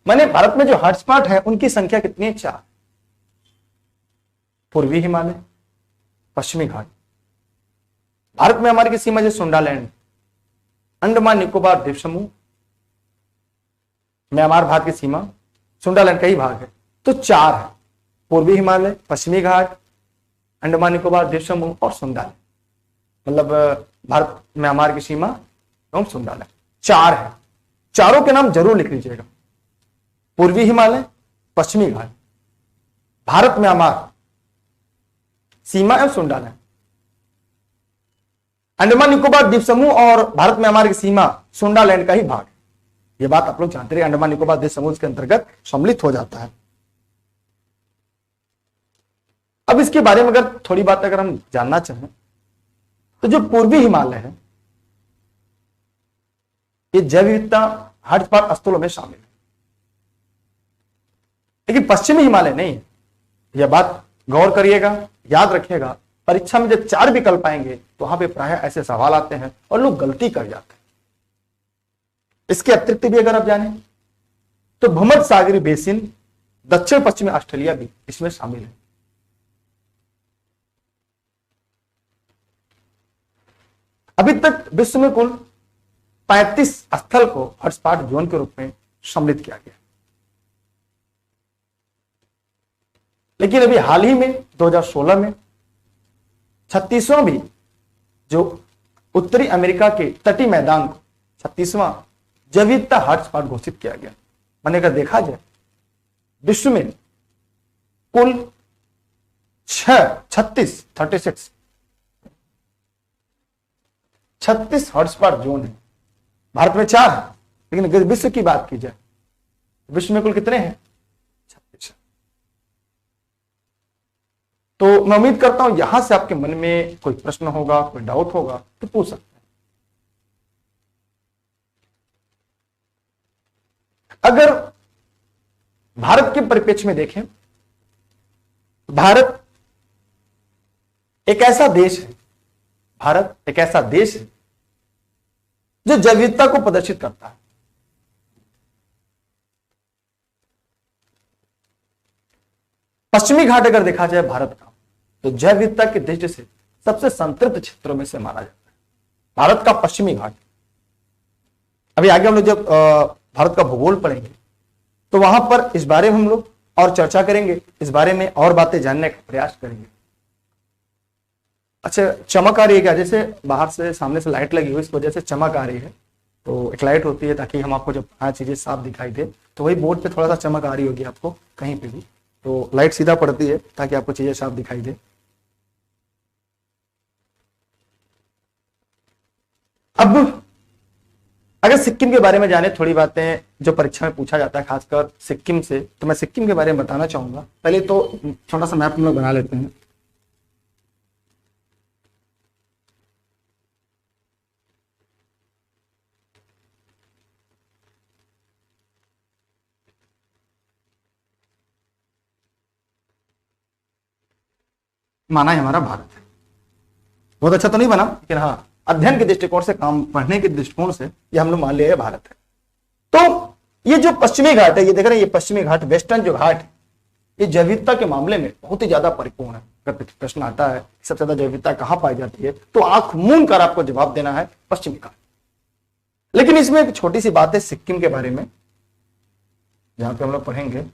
माने भारत में जो हॉटस्पॉट है उनकी संख्या कितनी है? 4। पूर्वी हिमालय, पश्चिमी घाट, भारत में हमारी की सीमा जो सुंडालैंड, अंडमान निकोबार द्वीप समूह, म्यांमार भारत की सीमा, सुंडालैंड का ही भाग है, तो 4 है। पूर्वी हिमालय, पश्चिमी घाट, अंडमान निकोबार द्वीप समूह और सुंडालैंड, मतलब भारत म्यांमार की सीमा एवं सुंडालैंड 4 है। चारों के नाम जरूर लिख लीजिएगा। पूर्वी हिमालय, पश्चिमी घाट, भारत म्यांमार सीमा एवं सुंडालैंड, अंडमान निकोबार द्वीप समूह और भारत म्यांमार की सीमा सुंडालैंड का ही भाग है। यह बात आप लोग जानते रहे, अंडमान निकोबार द्वीप समूह के अंतर्गत सम्मिलित हो जाता है। अब इसके बारे में अगर थोड़ी बात अगर हम जानना चाहें तो जो पूर्वी हिमालय है ये जैव विविधता हॉटस्पॉट स्थलों में शामिल है, लेकिन पश्चिमी हिमालय नहीं है। यह बात गौर करिएगा, याद रखिएगा। परीक्षा में जब 4 विकल्प आएंगे तो वहां पे प्राय ऐसे सवाल आते हैं और लोग गलती कर जाते हैं। इसके अतिरिक्त भी अगर आप जाने तो भूमध्य सागरीय बेसिन, दक्षिण पश्चिमी ऑस्ट्रेलिया भी इसमें शामिल है। अभी तक विश्व में कुल 35 स्थल को हॉटस्पॉट जोन के रूप में सम्मिलित किया गया, लेकिन अभी हाल ही में 2016 में 36वां भी जो उत्तरी अमेरिका के तटीय मैदान को 36वां जैव विविधता हॉटस्पॉट घोषित किया गया। मैंने अगर देखा जाए विश्व में कुल 36 हॉटस्पॉट जोन है। भारत में 4 है, लेकिन अगर विश्व की बात की जाए विश्व में कुल कितने हैं? 36। तो मैं उम्मीद करता हूं यहां से आपके मन में कोई प्रश्न होगा, कोई डाउट होगा तो पूछ सकते हैं। अगर भारत के परिप्रेक्ष्य में देखें, भारत एक ऐसा देश है, भारत एक ऐसा देश है जो जैव विविधता को प्रदर्शित करता है। पश्चिमी घाट अगर देखा जाए भारत का, तो जैव विविधता की दृष्टि से सबसे संतृप्त क्षेत्रों में से माना जाता है भारत का पश्चिमी घाट। अभी आगे हम लोग जब भारत का भूगोल पढ़ेंगे तो वहां पर इस बारे में हम लोग और चर्चा करेंगे, इस बारे में और बातें जानने का प्रयास करेंगे। अच्छा, चमक आ रही है क्या? जैसे बाहर से सामने से लाइट लगी हुई, इस वजह से चमक आ रही है। तो एक लाइट होती है ताकि हम आपको जब चीजें साफ दिखाई दे, तो वही बोर्ड पे थोड़ा सा चमक आ रही होगी आपको कहीं पे भी, तो लाइट सीधा पड़ती है ताकि आपको चीजें साफ दिखाई दे। अब अगर सिक्किम के बारे में जाने, थोड़ी बातें जो परीक्षा में पूछा जाता है खासकर सिक्किम से, तो मैं सिक्किम के बारे में बताना चाहूंगा। पहले तो छोटा सा मैप हम लोग बना लेते हैं। माना है हमारा भारत है, बहुत अच्छा तो नहीं बना, लेकिन हाँ अध्ययन के दृष्टिकोण से, काम पढ़ने के दृष्टिकोण से ये हम लोग मान लिया भारत है। तो ये जो पश्चिमी घाट है, ये देख रहे हैं, ये पश्चिमी घाट, वेस्टर्न जो घाट है, ये जैव विविधता के मामले में बहुत ही ज्यादा परिपूर्ण है। अगर प्रश्न आता है सबसे ज्यादा जैव विविधता कहां पाई जाती है, तो आंख मूंद कर आपको जवाब देना है पश्चिमी घाट। लेकिन इसमें एक छोटी सी बात है सिक्किम के बारे में, जहां पे हम लोग पढ़ेंगे।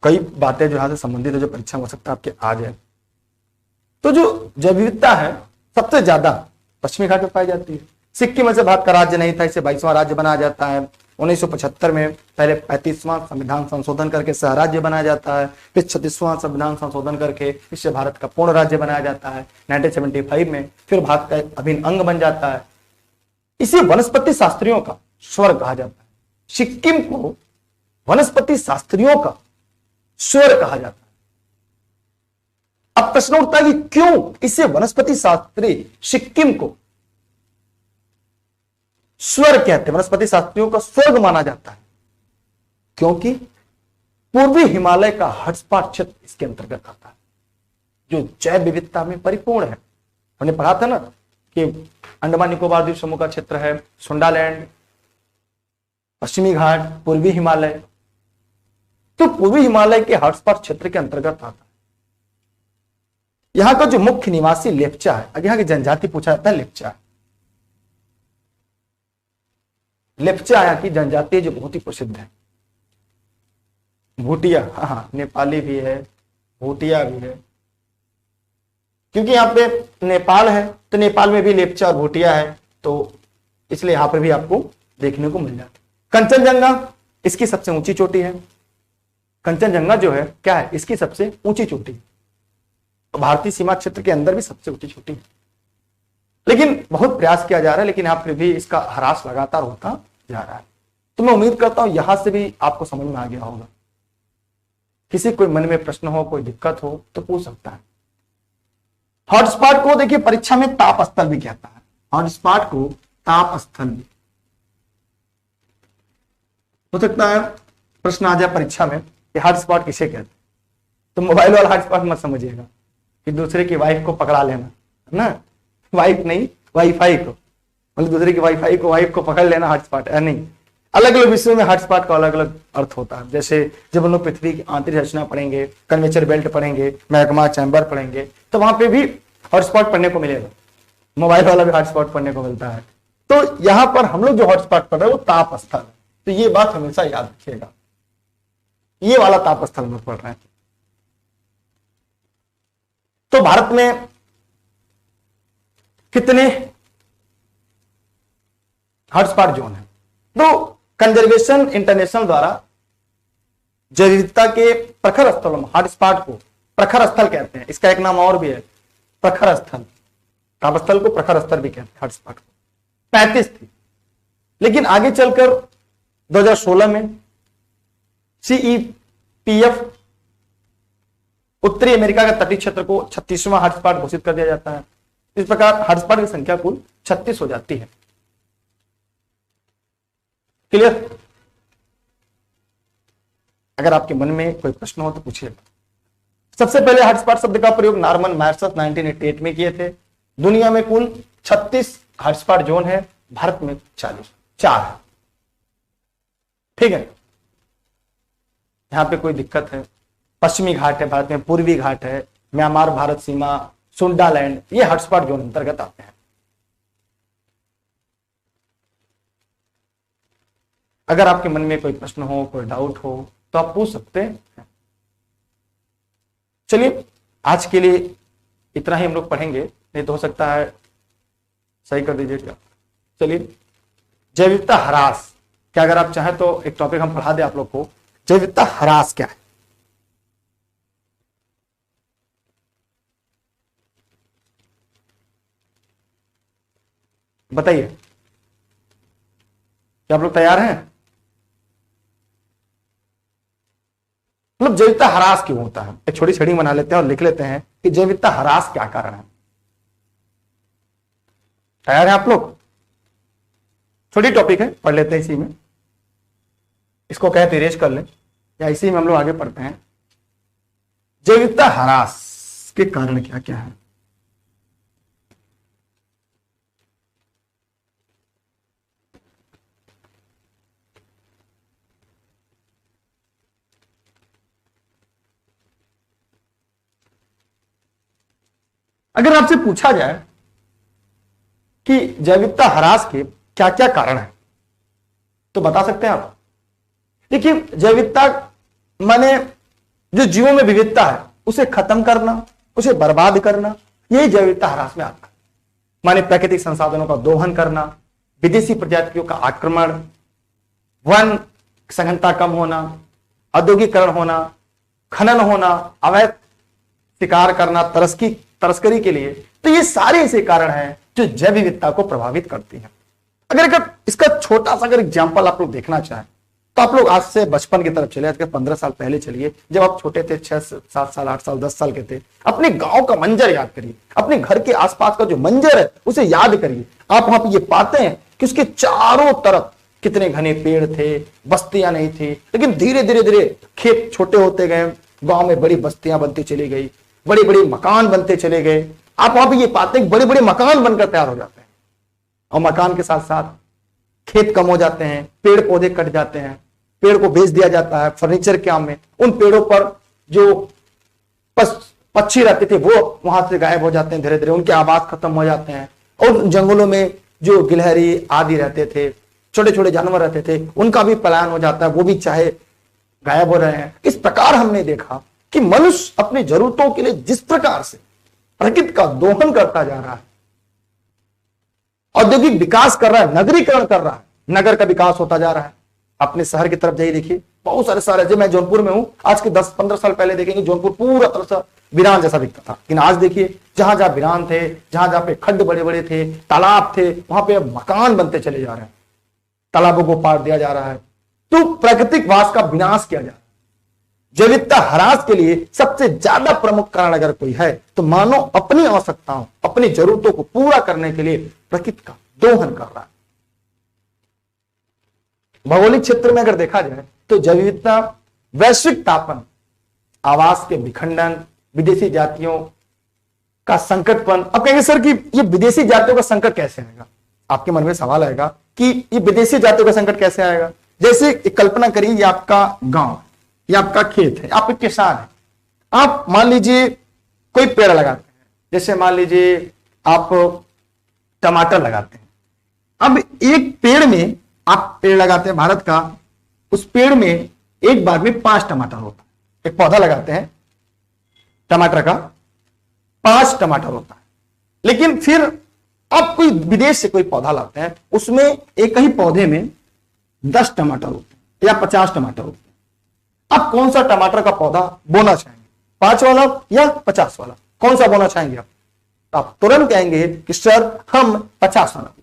कई बातें जो यहां से संबंधित है, जो परीक्षा में हो सकता है आपके आ जाए। तो जो जैव विविधता है सबसे ज्यादा पश्चिमी घाट में पाई जाती है। सिक्किम ऐसे भारत का राज्य नहीं था, इसे 22वां राज्य बनाया जाता है। 1975 में पहले 35वां संविधान संशोधन करके सह राज्य बनाया जाता है, फिर 36वां संविधान संशोधन करके इससे भारत का पूर्ण राज्य बनाया जाता है। 1975 में फिर भारत का एक अभिन्न अंग बन जाता है। इसे वनस्पति शास्त्रियों का स्वर्ग कहा जाता है। सिक्किम को वनस्पति शास्त्रियों का स्वर्ग कहा जाता है। अब प्रश्न उठता है कि क्यों इसे वनस्पति शास्त्री सिक्किम को स्वर्ग कहते हैं, वनस्पति शास्त्रियों का स्वर्ग माना जाता है? क्योंकि पूर्वी हिमालय का हॉटस्पॉट क्षेत्र इसके अंतर्गत आता है, जो जैव विविधता में परिपूर्ण है। हमने पढ़ा था ना कि अंडमान निकोबार द्वीप समूह का क्षेत्र है, सुंडालैंड, पश्चिमी घाट, पूर्वी हिमालय। तो पूर्वी हिमालय के हॉटस्पॉट क्षेत्र के अंतर्गत आता है। यहां का जो मुख्य निवासी लेप्चा है, अगर यहां की जनजाति पूछा जाता है लेप्चा। लेप्चा यहाँ की जनजाति जो बहुत ही प्रसिद्ध है। भूटिया, हाँ नेपाली भी है, भूटिया भी है, क्योंकि यहाँ पे नेपाल है तो नेपाल में भी लेप्चा और भूटिया है, तो इसलिए यहां पर भी आपको देखने को मिल जाता है। कंचनजंगा इसकी सबसे ऊंची चोटी है। कंचनजंगा जो है क्या है, इसकी सबसे ऊंची चोटी, भारतीय सीमा क्षेत्र के अंदर भी सबसे ऊंची चोटी है। लेकिन बहुत प्रयास किया जा रहा है, लेकिन यहाँ फिर भी इसका ह्रास लगातार होता जा रहा है। तो मैं उम्मीद करता हूं यहां से भी आपको समझ में आ गया होगा। किसी कोई मन में प्रश्न हो, कोई दिक्कत हो तो पूछ सकता है। हॉटस्पॉट को देखिए परीक्षा में ताप स्थल भी कहता है। हॉटस्पॉट को ताप स्थल भी हो सकता है प्रश्न आ जाए परीक्षा में कि हॉटस्पॉट किसे कहते हैं। तो मोबाइल वाला हॉटस्पॉट मत समझिएगा कि दूसरे की वाइफ को पकड़ा लेना, है ना, वाइफ नहीं वाईफाई को, मतलब दूसरे की वाईफाई को, वाइफ को पकड़ लेना हॉटस्पॉट है नहीं। अलग अलग विषयों में हॉटस्पॉट का अलग अलग अर्थ होता है। जैसे जब हम लोग पृथ्वी की आंतरिक रचना पढ़ेंगे, कर्वेचर बेल्ट पढ़ेंगे, मैग्मा चैम्बर पढ़ेंगे, तो वहां पे भी हॉटस्पॉट पढ़ने को मिलेगा। मोबाइल वाला भी हॉटस्पॉट पढ़ने को मिलता है। तो यहां पर हम लोग जो हॉटस्पॉट पढ़ रहे हैं वो ताप स्थल है। तो ये बात हमेशा याद रखिएगा, ये वाला ताप स्थल में पढ़ रहे हैं। तो भारत में कितने हॉटस्पॉट जोन है? तो कंजर्वेशन इंटरनेशनल द्वारा जैव विविधता के प्रखर स्थलों, हॉटस्पॉट को प्रखर स्थल कहते हैं। इसका एक नाम और भी है, प्रखर स्थल। तापस्थल को प्रखर स्थल भी कहते हैं। हॉटस्पॉट को 35 थी, लेकिन आगे चलकर 2016 में CEPF उत्तरी अमेरिका का तटीय क्षेत्र को 36वां हॉटस्पॉट घोषित कर दिया जाता है। इस प्रकार हॉटस्पॉट की संख्या कुल 36 हो जाती है। क्लियर? अगर आपके मन में कोई प्रश्न हो तो पूछिए। सबसे पहले हॉटस्पॉट शब्द का प्रयोग नॉर्मन मार्शल 1988 में किए थे। दुनिया में कुल 36 हॉटस्पॉट जोन है, भारत में 4 है। ठीक है, यहाँ पे कोई दिक्कत है। पश्चिमी घाट है भारत में, पूर्वी घाट है, म्यांमार भारत सीमा, सुंडालैंड, ये हॉटस्पॉट जोन अंतर्गत आते हैं। अगर आपके मन में कोई प्रश्न हो, कोई डाउट हो तो आप पूछ सकते हैं। चलिए आज के लिए इतना ही हम लोग पढ़ेंगे, नहीं तो हो सकता है सही कर दीजिए क्या। चलिए जैव विविधता ह्रास क्या, अगर आप चाहें तो एक टॉपिक हम पढ़ा दें आप लोग को, जैव विविधता ह्रास क्या है। बताइए, क्या आप लोग तैयार हैं? मतलब जैव विविधता ह्रास क्यों होता है, एक छोटी छड़ी बना लेते हैं और लिख लेते हैं कि जैव विविधता ह्रास क्या कारण है। तैयार हैं आप लोग? छोटी टॉपिक है, पढ़ लेते हैं इसी में, इसको कहते इरेज कर लें या इसी में हम लोग आगे पढ़ते हैं। जैव विविधता ह्रास के कारण क्या क्या है। अगर आपसे पूछा जाए कि जैव विविधता ह्रास के क्या क्या कारण है तो बता सकते हैं आप? देखिए जैव विविधता माने जो जीवों में विविधता है उसे खत्म करना, उसे बर्बाद करना, यही जैव विविधता ह्रास में आता है। माने प्राकृतिक संसाधनों का दोहन करना, विदेशी प्रजातियों का आक्रमण, वन सघनता कम होना, औद्योगिकरण होना, खनन होना, अवैध शिकार करना, तस्करी के लिए, तो ये सारे ऐसे कारण हैं जो जैव विविधता को प्रभावित करती हैं। अगर इसका छोटा सा अगर एग्जाम्पल आप लोग देखना चाहें तो आप लोग आज से बचपन की तरफ चले, आज के 15 साल पहले चलिए, जब आप छोटे थे, 6 7 साल 8 साल 10 साल के थे, अपने गांव का मंजर याद करिए, अपने घर के आसपास का जो मंजर है उसे याद करिए। आप वहां पर ये पाते हैं कि उसके चारों तरफ कितने घने पेड़ थे, बस्तियां नहीं थी, लेकिन धीरे धीरे धीरे खेत छोटे होते गए, गांव में बड़ी बस्तियां बनती चली गई, बड़े बड़े मकान बनते चले गए। आप वहां पर ये पाते हैं बड़े बड़े मकान बनकर तैयार हो जाते हैं, और मकान के साथ साथ खेत कम हो जाते हैं, पेड़ पौधे कट जाते हैं, पेड़ को बेच दिया जाता है फर्नीचर के काम में। उन पेड़ों पर जो पक्षी रहते थे वो वहां से गायब हो जाते हैं, धीरे धीरे उनके आवास खत्म हो जाते हैं। और जंगलों में जो गिलहरी आदि रहते थे, छोटे छोटे जानवर रहते थे, उनका भी पलायन हो जाता है, वो भी चाहे गायब हो रहे हैं। इस प्रकार हमने देखा कि मनुष्य अपनी जरूरतों के लिए जिस प्रकार से प्रकृति का दोहन करता जा रहा है, औद्योगिक विकास कर रहा है, नगरीकरण कर रहा है, नगर का विकास होता जा रहा है। अपने शहर की तरफ जाइए, देखिए बहुत सारे शहर है। जब मैं जौनपुर में हूं, आज के 10-15 साल पहले देखेंगे जौनपुर पूरा तरह से वीरान जैसा दिखता था, लेकिन आज देखिए जहां जहां वीरान थे, जहां जहां पे खड्ड बड़े बड़े थे, तालाब थे, वहां पे मकान बनते चले जा रहे हैं, तालाबों को पार दिया जा रहा है। तो प्राकृतिक वास का विनाश किया जा रहा है। जैव विविधता ह्रास के लिए सबसे ज्यादा प्रमुख कारण अगर कोई है तो मानव अपनी आवश्यकताओं, अपनी जरूरतों को पूरा करने के लिए प्रकृति का दोहन कर रहा है। भौगोलिक क्षेत्र में अगर देखा जाए तो जैव विविधता, वैश्विक तापन, आवास के विखंडन, विदेशी जातियों का संकटपन। अब कहेंगे सर कि ये विदेशी जातियों का संकट कैसे आएगा? आपके मन में सवाल आएगा कि ये विदेशी जातियों का संकट कैसे आएगा। जैसे एक कल्पना करिए, ये आपका गांव, ये आपका खेत है, आप एक किसान है, आप मान लीजिए कोई पेड़ लगाते हैं, जैसे मान लीजिए आप टमाटर लगाते हैं। अब एक पेड़ में आप पेड़ लगाते हैं भारत का, उस पेड़ में एक बार में 5 टमाटर होता है। एक पौधा लगाते हैं टमाटर का, 5 टमाटर होता है। लेकिन फिर आप कोई विदेश से कोई पौधा लाते हैं, उसमें एक ही पौधे में 10 टमाटर होते हैं या 50 टमाटर होते हैं। आप कौन सा टमाटर का पौधा बोना चाहेंगे, 5 वाला या 50 वाला? कौन सा बोना चाहेंगे आप तुरंत कहेंगे कि सर हम 50 वाला।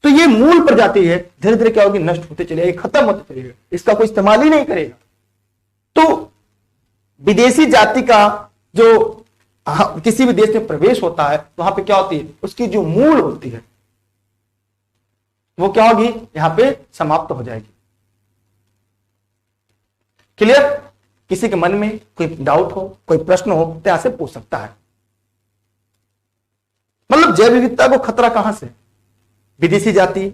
तो ये मूल प्रजाति है, धीरे धीरे क्या होगी, नष्ट होते चलेगी, खत्म होते चलेगा, इसका कोई इस्तेमाल ही नहीं करेगा। तो विदेशी जाति का जो किसी भी देश में प्रवेश होता है तो वहां पे क्या होती है, उसकी जो मूल होती है वो क्या होगी, यहां पे समाप्त हो जाएगी। क्लियर? किसी के मन में कोई डाउट हो, कोई प्रश्न हो तो यहां से पूछ सकता है। मतलब जैव विविधता को खतरा कहां से? विदेशी जाति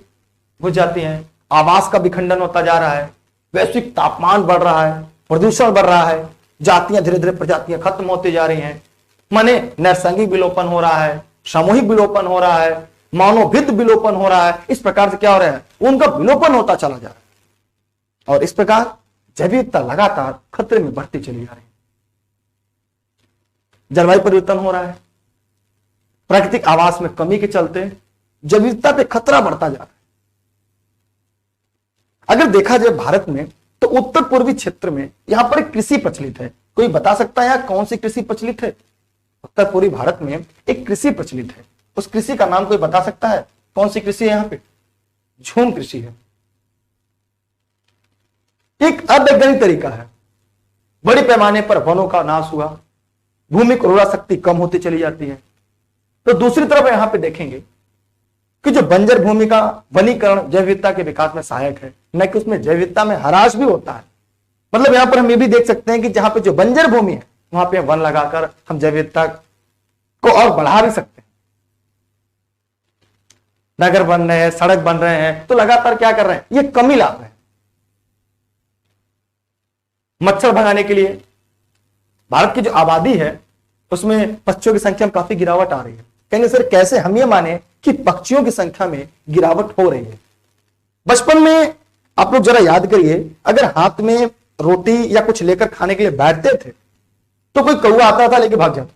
घुस जाती है, आवास का विखंडन होता जा रहा है, वैश्विक तापमान बढ़ रहा है, प्रदूषण बढ़ रहा है, जातियां धीरे धीरे प्रजातियां खत्म होती जा रही हैं, माने नैसर्गिक विलोपन हो रहा है, सामूहिक विलोपन हो रहा है, मानवभित्त विलोपन हो रहा है। इस प्रकार से क्या हो रहा है, उनका विलोपन होता चला जा रहा है और इस प्रकार जैव विविधता लगातार खतरे में बढ़ती चली जा रही है। जलवायु परिवर्तन हो रहा है, प्राकृतिक आवास में कमी के चलते जैव विविधता पे खतरा बढ़ता जा रहा है। अगर देखा जाए भारत में तो उत्तर पूर्वी क्षेत्र में यहां पर कृषि प्रचलित है। कोई बता सकता है यहाँ कौन सी कृषि प्रचलित है? उत्तर पूर्वी भारत में एक कृषि प्रचलित है, उस कृषि का नाम कोई बता सकता है? कौन सी कृषि है यहाँ पे? झूम कृषि है। एक अवैज्ञानिक तरीका है, बड़े पैमाने पर वनों का नाश हुआ, भूमि की उर्वरा शक्ति कम होती चली जाती है। तो दूसरी तरफ यहां पे देखेंगे कि जो बंजर भूमि का वनीकरण जैव विविधता के विकास में सहायक है, न कि उसमें जैव विविधता में ह्रास भी होता है। मतलब यहां पर हम ये भी देख सकते हैं कि जहां पे जो बंजर भूमि है वहां पे वन लगाकर हम जैव विविधता को और बढ़ा भी सकते हैं। नगर बन रहे हैं, सड़क बन रहे हैं, तो लगातार क्या कर रहे हैं, ये कमी ला रहे हैं। मच्छर भगाने के लिए भारत की जो आबादी है उसमें पक्षियों की संख्या में काफी गिरावट आ रही है। कहेंगे सर कैसे हम ये माने कि पक्षियों की संख्या में गिरावट हो रही है? बचपन में आप लोग जरा याद करिए, अगर हाथ में रोटी या कुछ लेकर खाने के लिए बैठते थे तो कोई कौवा आता था लेके भाग जाता।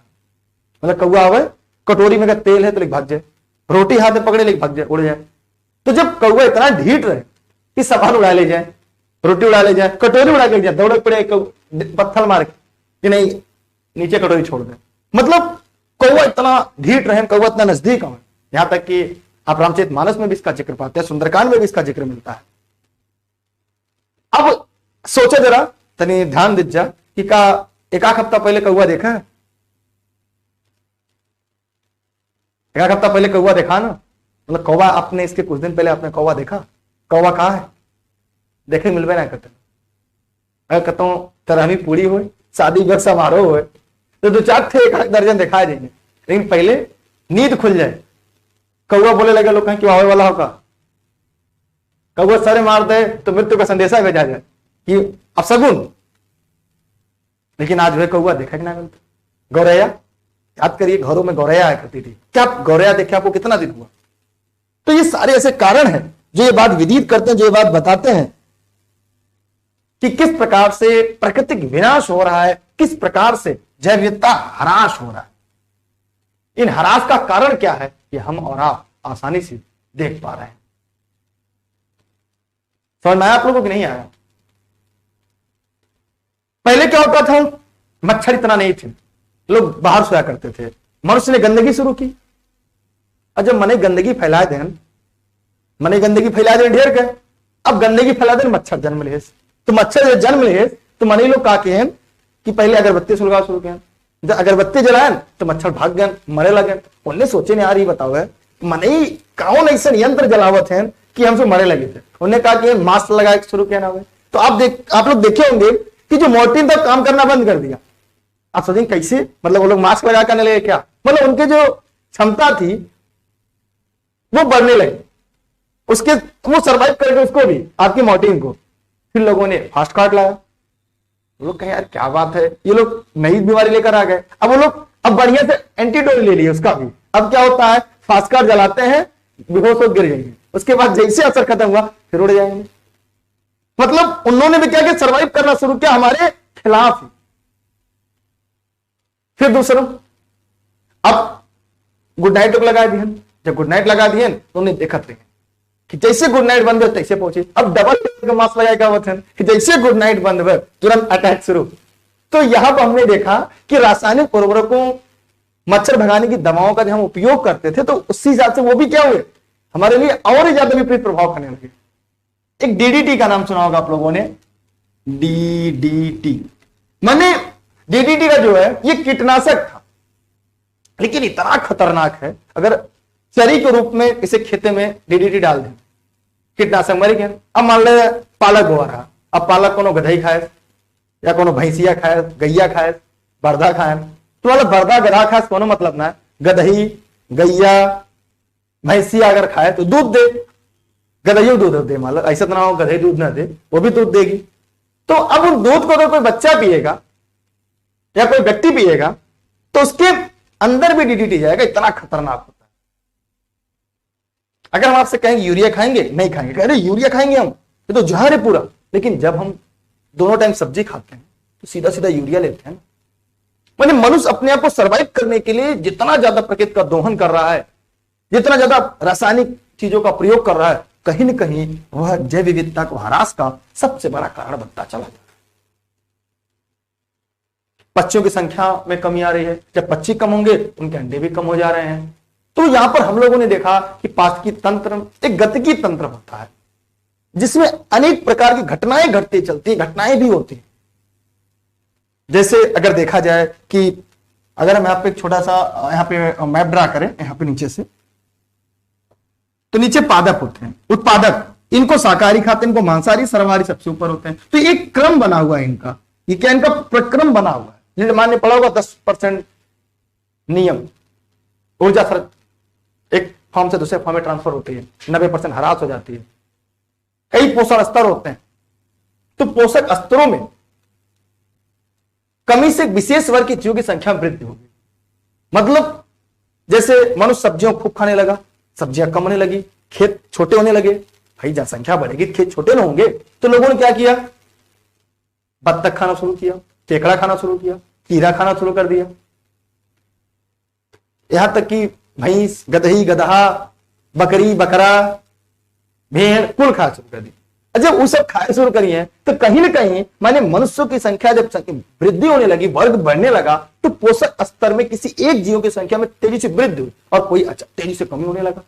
मतलब कौवा आवे, कटोरी में अगर तेल है तो लेके भाग जाए, रोटी हाथ में पकड़े लेके भाग जाए, उड़ जाए। तो जब कौवा इतना ढीठ रहे कि सामान उड़ा ले जाए, रोटी उड़ा ले जाए, कटोरी उड़ा ले जाए, दौड़ पड़े पत्थर मार के कि नहीं नीचे कटोरी छोड़ दे। मतलब कौवा इतना ढीठ रहे, कौवा इतना नजदीक आवे। यहां तक कि आप रामचरितमानस में भी इसका जिक्र पाते हैं, सुंदरकांड में भी इसका जिक्र मिलता है। अब सोचो जरा, तनी ध्यान दीजिए कि का एक हफ्ता पहले कौवा देखा है? एक हफ्ता पहले कौवा देखा ना? मतलब कौवा आपने इसके कुछ दिन पहले आपने कौवा देखा? कौवा कहाँ है? देखे मिलवे ना करते। अगर कहता हूं तरहमी पूरी हो, शादी ब्याह समारोह हो तो दो चार थे एक दर्जन दिखाई देंगे, लेकिन पहले नींद खुल जाए कौवा बोले लगे लोग कहें कि आवे वाला होगा, कौवा सरे मार दे तो मृत्यु का संदेशा भेजा जाए कि अब सगुन। लेकिन आज वह कौवा देखा कि ना मिलता। गौरैया, याद करिए घरों में गौरैया आया करती थी। क्या आप गौरैया देखे आपको कितना दिन हुआ? तो ये सारे ऐसे कारण हैं जो ये बात विदित करते हैं, जो ये बात बताते हैं कि किस प्रकार से प्राकृतिक विनाश हो रहा है, किस प्रकार से जैव विविधता ह्रास हो रहा है। इन ह्रास का कारण क्या है ये हम और आप आसानी से देख पा रहे हैं। समझ में आया आप लोगों को नहीं आया? पहले क्या होता था, मच्छर इतना नहीं थे, लोग बाहर सोया करते थे, मनुष्य ने गंदगी शुरू की और जब मने गंदगी फैलाए देन, मने गंदगी फैला देन ढेर गए। अब गंदगी फैला देन मच्छर जन्म ले, तो मच्छर जब जन्म ले तो मने लोग का के कि पहले अगरबत्ती सुलगा शुरू किया, जब अगरबत्ती जलाए तो मच्छर भाग गए, मरे लगे। उन्हें सोचे नहीं यार ये बताओ है मने कौन ऐसे यंत्र जलावत है कि हमसे मरे लगे थे। उन्हें कहा कि मास्क लगाए शुरू किया ना। तो आप लोग देखे होंगे कि जो मोर्टिन तक काम करना बंद कर दिया। आप सोचेंगे कैसे, मतलब वो लोग मास्क लगा करने लगे क्या? मतलब उनके जो क्षमता थी वो बढ़ने लगी, उसके वो सर्वाइव करेंगे उसको भी, आपकी मोर्टिन को। फिर लोगों ने फास्ट कार्ड लाया, लोग कहे यार क्या बात है, ये लोग नई बीमारी लेकर आ गए। अब वो लोग अब बढ़िया से एंटीडोट ले लिए उसका भी। अब क्या होता है, फास्ट कार्ड जलाते हैं, बेहोश हो गिर जाएंगे, उसके बाद जैसे असर खत्म हुआ फिर उड़ जाएंगे। मतलब उन्होंने भी क्या किया, सर्वाइव करना शुरू किया हमारे खिलाफ ही। फिर दूसरों अब गुड नाइट लगा दिए, जब गुड नाइट लगा दिए तो उन्हें देखते हैं कि जैसे गुड नाइट बंद हो तैसे पहुंचे। अब डबल मास्क लगाएगा वो थे कि जैसे गुड नाइट बंद हुए तुरंत अटैक शुरू। तो यहां पर हमने देखा कि रासायनिक उर्वरकों, मच्छर भगाने की दवाओं का जब हम उपयोग करते थे तो उसी हिसाब से वो भी क्या हुए, हमारे लिए और ज्यादा विपरीत प्रभाव करने लगे। एक डीडीटी का नाम सुना होगा आप लोगों ने, डीडीटी। माने डीडीटी का जो है ये कीटनाशक था, लेकिन इतना खतरनाक है, अगर चरी के रूप में इसे खेते में डीडीटी डाल दें, कीटनाशक मर गया। अब मान ले पालक हुआ रहा, अब पालक कोनो गधई खाए या कोनो भैंसिया खाए, गैया खाए, बर्दा खाए, तो मतलब बर्दा गधा खाए कोनो मतलब ना है। गधई, गैया, भैंसिया अगर खाए तो दूध दे, गधइयो दूध दे, मतलब ऐसा तो ना हो गधई दूध ना दे, वो भी दूध देगी। तो अब उन दूध को अगर कोई बच्चा पिएगा या कोई व्यक्ति पिएगा तो उसके अंदर भी डीडीटी जाएगा, इतना खतरनाक होता है। अगर हम आपसे कहेंगे यूरिया खाएंगे, नहीं खाएंगे, कह रहे यूरिया खाएंगे हम, ये तो जहर है पूरा। लेकिन जब हम दोनों टाइम सब्जी खाते हैं तो सीधा सीधा यूरिया लेते हैं। मैंने मनुष्य अपने आप को सर्वाइव करने के लिए जितना ज्यादा प्रकृति का दोहन कर रहा है, जितना ज्यादा रासायनिक चीजों का प्रयोग कर रहा है, कहीं न कहीं वह जैव विविधता को ह्रास का सबसे बड़ा कारण बनता चला जा रहा है। पक्षियों की संख्या में कमी आ रही है, जब पक्षी कम होंगे उनके अंडे भी कम हो जा रहे हैं। तो यहां पर हम लोगों ने देखा कि पाचकी तंत्र एक गतिकी तंत्र होता है जिसमें अनेक प्रकार की घटनाएं घटती चलती, घटनाएं भी होती। जैसे अगर देखा जाए कि अगर हम यहां पे एक छोटा सा यहां पे मैप ड्रा करें, यहां पे नीचे से, तो नीचे पादप होते हैं, उत्पादक, इनको शाकाहारी खाते हैं, इनको मांसाहारी, सर्वाहारी सबसे ऊपर होते हैं। तो एक क्रम बना हुआ है इनका, ये क्या इनका प्रक्रम बना हुआ है। मान्य पड़ा होगा 10% नियम, ऊर्जा एक फॉर्म से दूसरे फॉर्म में ट्रांसफर होती है, 90% ह्रास हो जाती है। कई पोषण स्तर होते हैं, तो पोषक स्तरों में कमी से विशेष वर्ग की जीवों की संख्या में वृद्धि होगी। मतलब जैसे मनुष्य सब्जियों खूब खाने लगा, सब्जियां कम होने लगी, खेत छोटे होने लगे। भाई जनसंख्या बढ़ेगी, खेत छोटे ना होंगे, तो लोगों ने क्या किया, बत्तख खाना शुरू किया, केकड़ा खाना शुरू किया, कीड़ा खाना शुरू कर दिया। यहां तक कि भैंस, गदही, गदहा, बकरी, बकरा, भेड़ कुल खा शुरू कर दी। जब वो सब खाए शुरू करी है तो कहीं ना कहीं माने मनुष्यों की संख्या जब वृद्धि होने लगी, वर्ग बढ़ने लगा, तो पोषक स्तर में किसी एक जीव की संख्या में तेजी से वृद्धि हुई और कोई तेजी से कमी होने लगा।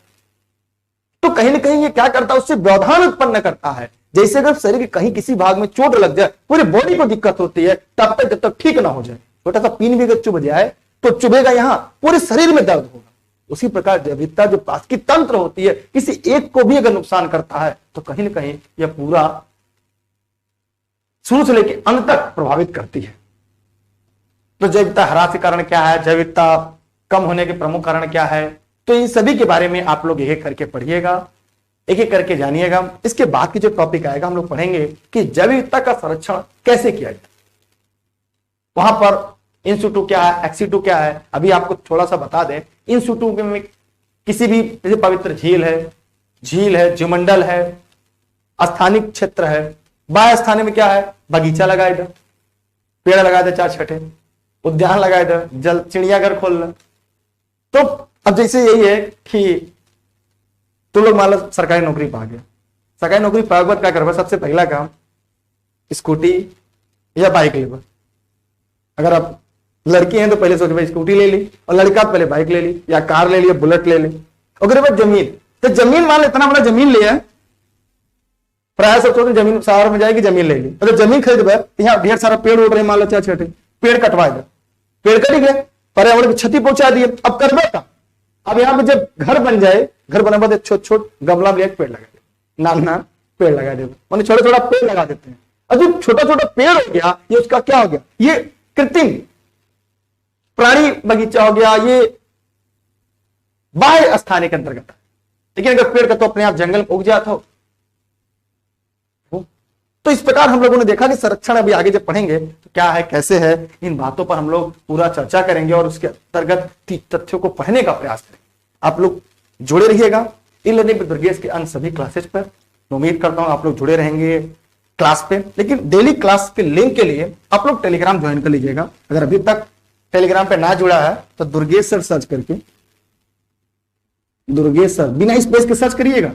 तो कहीं ना कहीं ये क्या करता है, उससे व्यवधान उत्पन्न करता है। जैसे अगर शरीर के कहीं किसी भाग में चोट लग जाए, पूरी बॉडी को दिक्कत होती है, तब तक जब तक ठीक ना हो जाए। छोटा सा पीन भी अगर चुभ जाए तो चुभेगा, यहां पूरे शरीर में दर्द होगा। उसी प्रकार जैविकता जो पाचकी तंत्र होती है, किसी एक को भी अगर नुकसान करता है तो कहीं ना कहीं यह पूरा शुरू से लेकर अंत तक प्रभावित करती है। तो जैविकता ह्रास के कारण क्या है, जैविकता कम होने के प्रमुख कारण क्या है, तो इन सभी के बारे में आप लोग एक एक करके पढ़िएगा, एक एक करके जानिएगा। इसके बाद की जो टॉपिक आएगा हम लोग पढ़ेंगे कि जैविकता का संरक्षण कैसे किया जाए। वहां पर इंसिटू क्या है, एक्सिटू क्या है, अभी आपको थोड़ा सा बता दें। इंसिटू में किसी भी जैसे पवित्र झील है, जीवमंडल है, स्थानिक क्षेत्र है। बाह्य स्थान में क्या है, बगीचा लगाए दे, पेड़ लगाए दे 4-6, उद्यान लगाए दे, जल चिड़ियाघर खोल ले। तो अब जैसे यही है कि तुम लोग मान लो सरकारी नौकरी पा गए, सरकारी नौकरी पाए बाद क्या करवा, सबसे पहला काम स्कूटी या बाइक लेवा। अगर आप लड़की हैं तो पहले सोच भाई स्कूटी ले ली, और लड़का पहले बाइक ले ली या कार ले ली या बुलेट ले ली। अगर बाद जमीन, तो जमीन मान लो इतना बड़ा जमीन लिया, प्राय सब सोचते जमीन शहर में जाएगी, जमीन ले ली। अगर जमीन खरीद गए, यहाँ ढेर सारा पेड़ उड़ रहे, मान लो 4-6 पेड़ कटवा दे, पेड़ कट गए, पर्यावरण की क्षति पहुंचा दी। अब कर बेटा, अब यहाँ पे जब घर बन जाए, घर बने बाद छोट गमला में एक पेड़ लगा दे, नाना पेड़ लगा दे, मैंने छोटा पेड़ लगा देते हैं। अब जो छोटा पेड़ हो गया, ये उसका क्या हो गया, ये कृत्रिम प्राणी बगीचा हो गया, ये बाह्य स्थानीय के अंतर्गत। लेकिन अगर पेड़ का तो अपने आप जंगल उग जाता हो। तो इस प्रकार हम लोगों ने देखा कि संरक्षण अभी आगे जब पढ़ेंगे तो क्या है, कैसे है, इन बातों पर हम लोग पूरा चर्चा करेंगे और उसके अंतर्गत तथ्यों को पढ़ने का प्रयास करेंगे। आप लोग जुड़े रहिएगा ई लर्निंग विद दुर्गेश के अन्य सभी क्लासेज पर। उम्मीद करता हूं आप लोग जुड़े रहेंगे क्लास पे। लेकिन डेली क्लास के लिंक के लिए आप लोग टेलीग्राम ज्वाइन कर लीजिएगा। अगर अभी तक टेलीग्राम पे ना जुड़ा है तो दुर्गेश सर सर्च करके, दुर्गेश सर बिना स्पेस के सर्च करिएगा,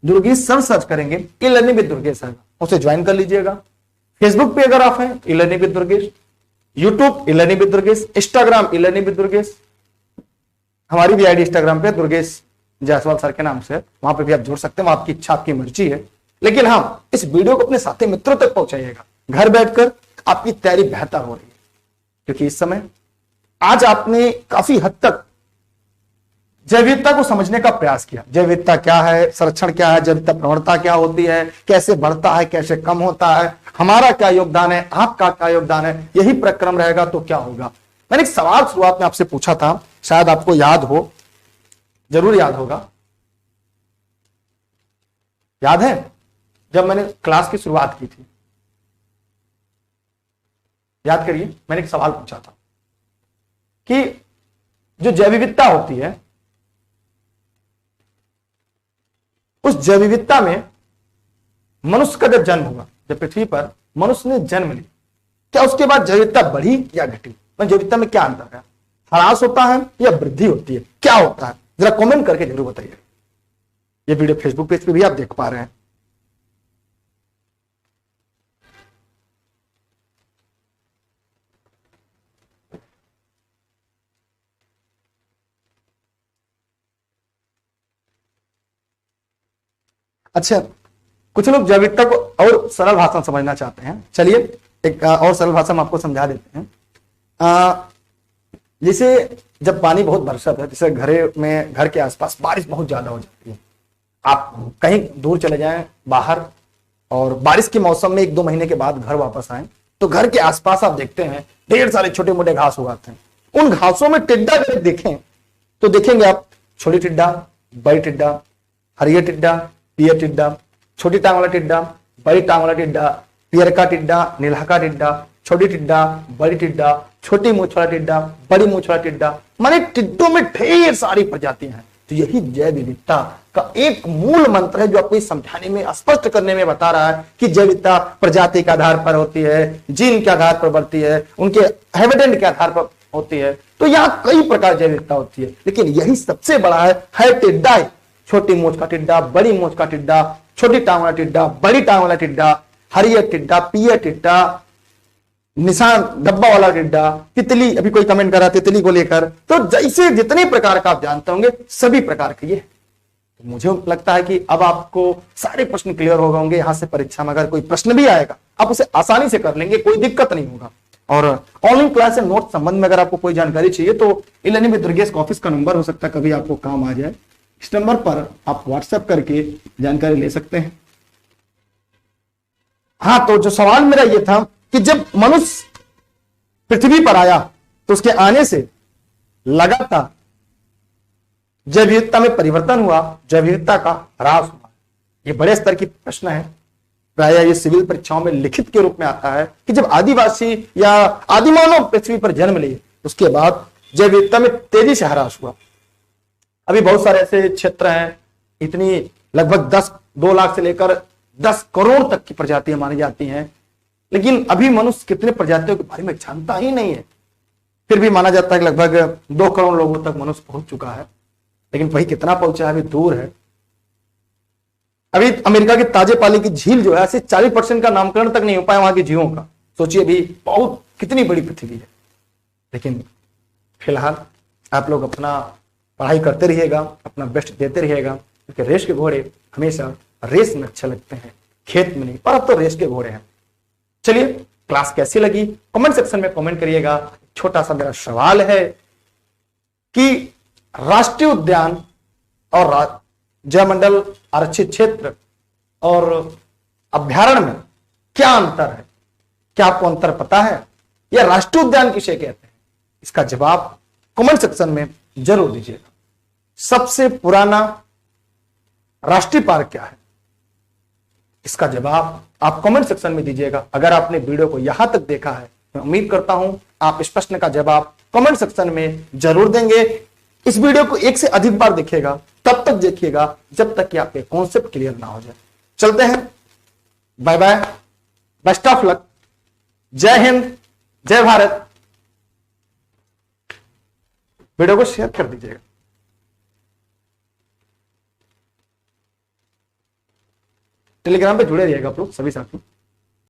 दुर्गेश सर सर्च करेंगे, e learning with Durgesh sir, उसे ज्वाइन कर लीजिएगा। फेसबुक पे अगर आप हैं e learning with Durgesh, YouTube e learning with Durgesh, Instagram e learning with Durgesh, हमारी भी आईडी इंस्टाग्राम पे दुर्गेश जायसवाल सर के नाम से, वहां पे भी आप जुड़ सकते हैं। आपकी इच्छा, आपकी मर्जी है। लेकिन हाँ, इस वीडियो को अपने साथी मित्रों तक पहुंचाइएगा। घर बैठकर आपकी तैयारी बेहतर हो रही है, क्योंकि इस समय आज आपने काफी हद तक जैविकता को समझने का प्रयास किया। जैविकता क्या है, संरक्षण क्या है, जैविकता प्रवणता क्या होती है, कैसे बढ़ता है, कैसे कम होता है, हमारा क्या योगदान है, आपका क्या योगदान है। यही प्रक्रम रहेगा तो क्या होगा। मैंने एक सवाल शुरुआत में आपसे पूछा था, शायद आपको याद हो, जरूर याद होगा। याद है जब मैंने क्लास की शुरुआत की थी याद करिए, मैंने एक सवाल पूछा था कि जो जैव विविधता होती है, उस जैव विविधता में मनुष्य का जब जन्म हुआ, जब पृथ्वी पर मनुष्य ने जन्म लिया, क्या उसके बाद जैव विविधता बढ़ी या घटी? जैव विविधता में क्या अंतर है? ह्रास होता है या वृद्धि होती है? क्या होता है? जरा कमेंट करके जरूर बताइए। ये वीडियो फेसबुक पेज पे भी आप देख पा रहे हैं। अच्छा, कुछ लोग जैव विविधता को और सरल भाषा में समझना चाहते हैं। चलिए एक और सरल भाषा में आपको समझा देते हैं। जैसे जब पानी बहुत बरसत है, जैसे घर के आसपास बारिश बहुत ज्यादा हो जाती है, आप कहीं दूर चले जाएं बाहर और बारिश के मौसम में 1-2 महीने के बाद घर वापस आए, तो घर के आसपास आप देखते हैं ढेर सारे छोटे मोटे घास उगाते हैं। उन घासों में टिड्डा अगर देखें तो देखेंगे आप छोटी टिड्डा, बड़ी टिड्डा, हरियर टिड्डा, पियर टिड्डा, छोटी टांग वाला टिड्डा, बड़ी टांग वाला टिड्डा, पियर का टिड्डा, नीलहा टिड्डा, छोटी टिड्डा, बड़ी टिड्डा, छोटी मूंछ वाला टिड्डा, बड़ी मूंछ वाला टिड्डा, माने टिड्डों में ढेर सारी प्रजातियां हैं। तो यही जैव विविधता का एक मूल मंत्र है जो आपको समझाने में, स्पष्ट करने में बता रहा है कि जैव विविधता प्रजाति के आधार पर होती है, जीन के आधार पर बढ़ती है, उनके हैबिटेट के आधार पर होती है। तो यहाँ कई प्रकार जैव विविधता होती है, लेकिन यही सबसे बड़ा है टिड्डा। छोटी मूंछ का टिड्डा, बड़ी मूंछ का टिड्डा, छोटी टांग वाला टिड्डा, बड़ी टांग वाला टिड्डा, हरियर टिड्डा, पियर टिड्डा, निशान डब्बा वाला टिड्डा, तितली, अभी कोई कमेंट कर रहा तितली को लेकर। तो जैसे जितने प्रकार का आप जानते होंगे सभी प्रकार के ये। तो मुझे लगता है कि अब आपको सारे प्रश्न क्लियर हो गए होंगे। यहां से परीक्षा में अगर कोई प्रश्न भी आएगा आप उसे आसानी से कर लेंगे, कोई दिक्कत नहीं होगा। और ऑनलाइन क्लास से नोट संबंध में अगर आपको कोई जानकारी चाहिए तो ई-लर्निंग विद दुर्गेश का ऑफिस का नंबर हो सकता है कभी आपको काम आ जाए। इस नंबर पर आप व्हाट्सएप करके जानकारी ले सकते हैं। हाँ, तो जो सवाल मेरा यह था कि जब मनुष्य पृथ्वी पर आया तो उसके आने से लगातार जैव विविधता में परिवर्तन हुआ, जैव विविधता का ह्रास हुआ। यह बड़े स्तर की प्रश्न है, प्राय ये सिविल परीक्षाओं में लिखित के रूप में आता है कि जब आदिवासी या आदिमानव पृथ्वी पर जन्म लिए उसके बाद जैव विविधता में तेजी से ह्रास हुआ। अभी बहुत सारे ऐसे क्षेत्र हैं, इतनी लगभग 2 लाख से लेकर 10 करोड़ तक की प्रजातियां मानी जाती हैं, लेकिन अभी मनुष्य कितने प्रजातियों के बारे में जानता ही नहीं है। फिर भी माना जाता है कि लगभग 2 करोड़ लोगों तक मनुष्य पहुंच चुका है, लेकिन वही कितना पहुंचा है अभी दूर है। अभी अमेरिका की ताजे पानी की झील जो है, ऐसे 40% का नामकरण तक नहीं हो पाया वहां की झीलों का। सोचिए अभी बहुत कितनी बड़ी पृथ्वी है। लेकिन फिलहाल आप लोग अपना पढ़ाई करते रहिएगा, अपना बेस्ट देते रहिएगा, क्योंकि रेस के घोड़े हमेशा रेस में अच्छे लगते हैं, खेत में नहीं। पर अब तो रेस के घोड़े हैं। चलिए, क्लास कैसी लगी कमेंट सेक्शन में कमेंट करिएगा। छोटा सा मेरा सवाल है कि राष्ट्रीय उद्यान और जैवमंडल आरक्षित क्षेत्र और अभ्यारण्य में क्या अंतर है? क्या आपको अंतर पता है? या राष्ट्रीय उद्यान किसे कहते हैं? इसका जवाब कमेंट सेक्शन में जरूर दीजिएगा। सबसे पुराना राष्ट्रीय पार्क क्या है? इसका जवाब आप कमेंट सेक्शन में दीजिएगा। अगर आपने वीडियो को यहां तक देखा है, मैं उम्मीद करता हूं आप इस प्रश्न का जवाब कमेंट सेक्शन में जरूर देंगे। इस वीडियो को 1 से अधिक बार देखिएगा, तब तक देखिएगा जब तक कि आपके कॉन्सेप्ट क्लियर ना हो जाए। चलते हैं, bye bye, best of luck, Jai Hind, जय भारत। वीडियो को शेयर कर दीजिएगा। टेलीग्राम पे जुड़े रहिएगा आप लोग सभी साथी।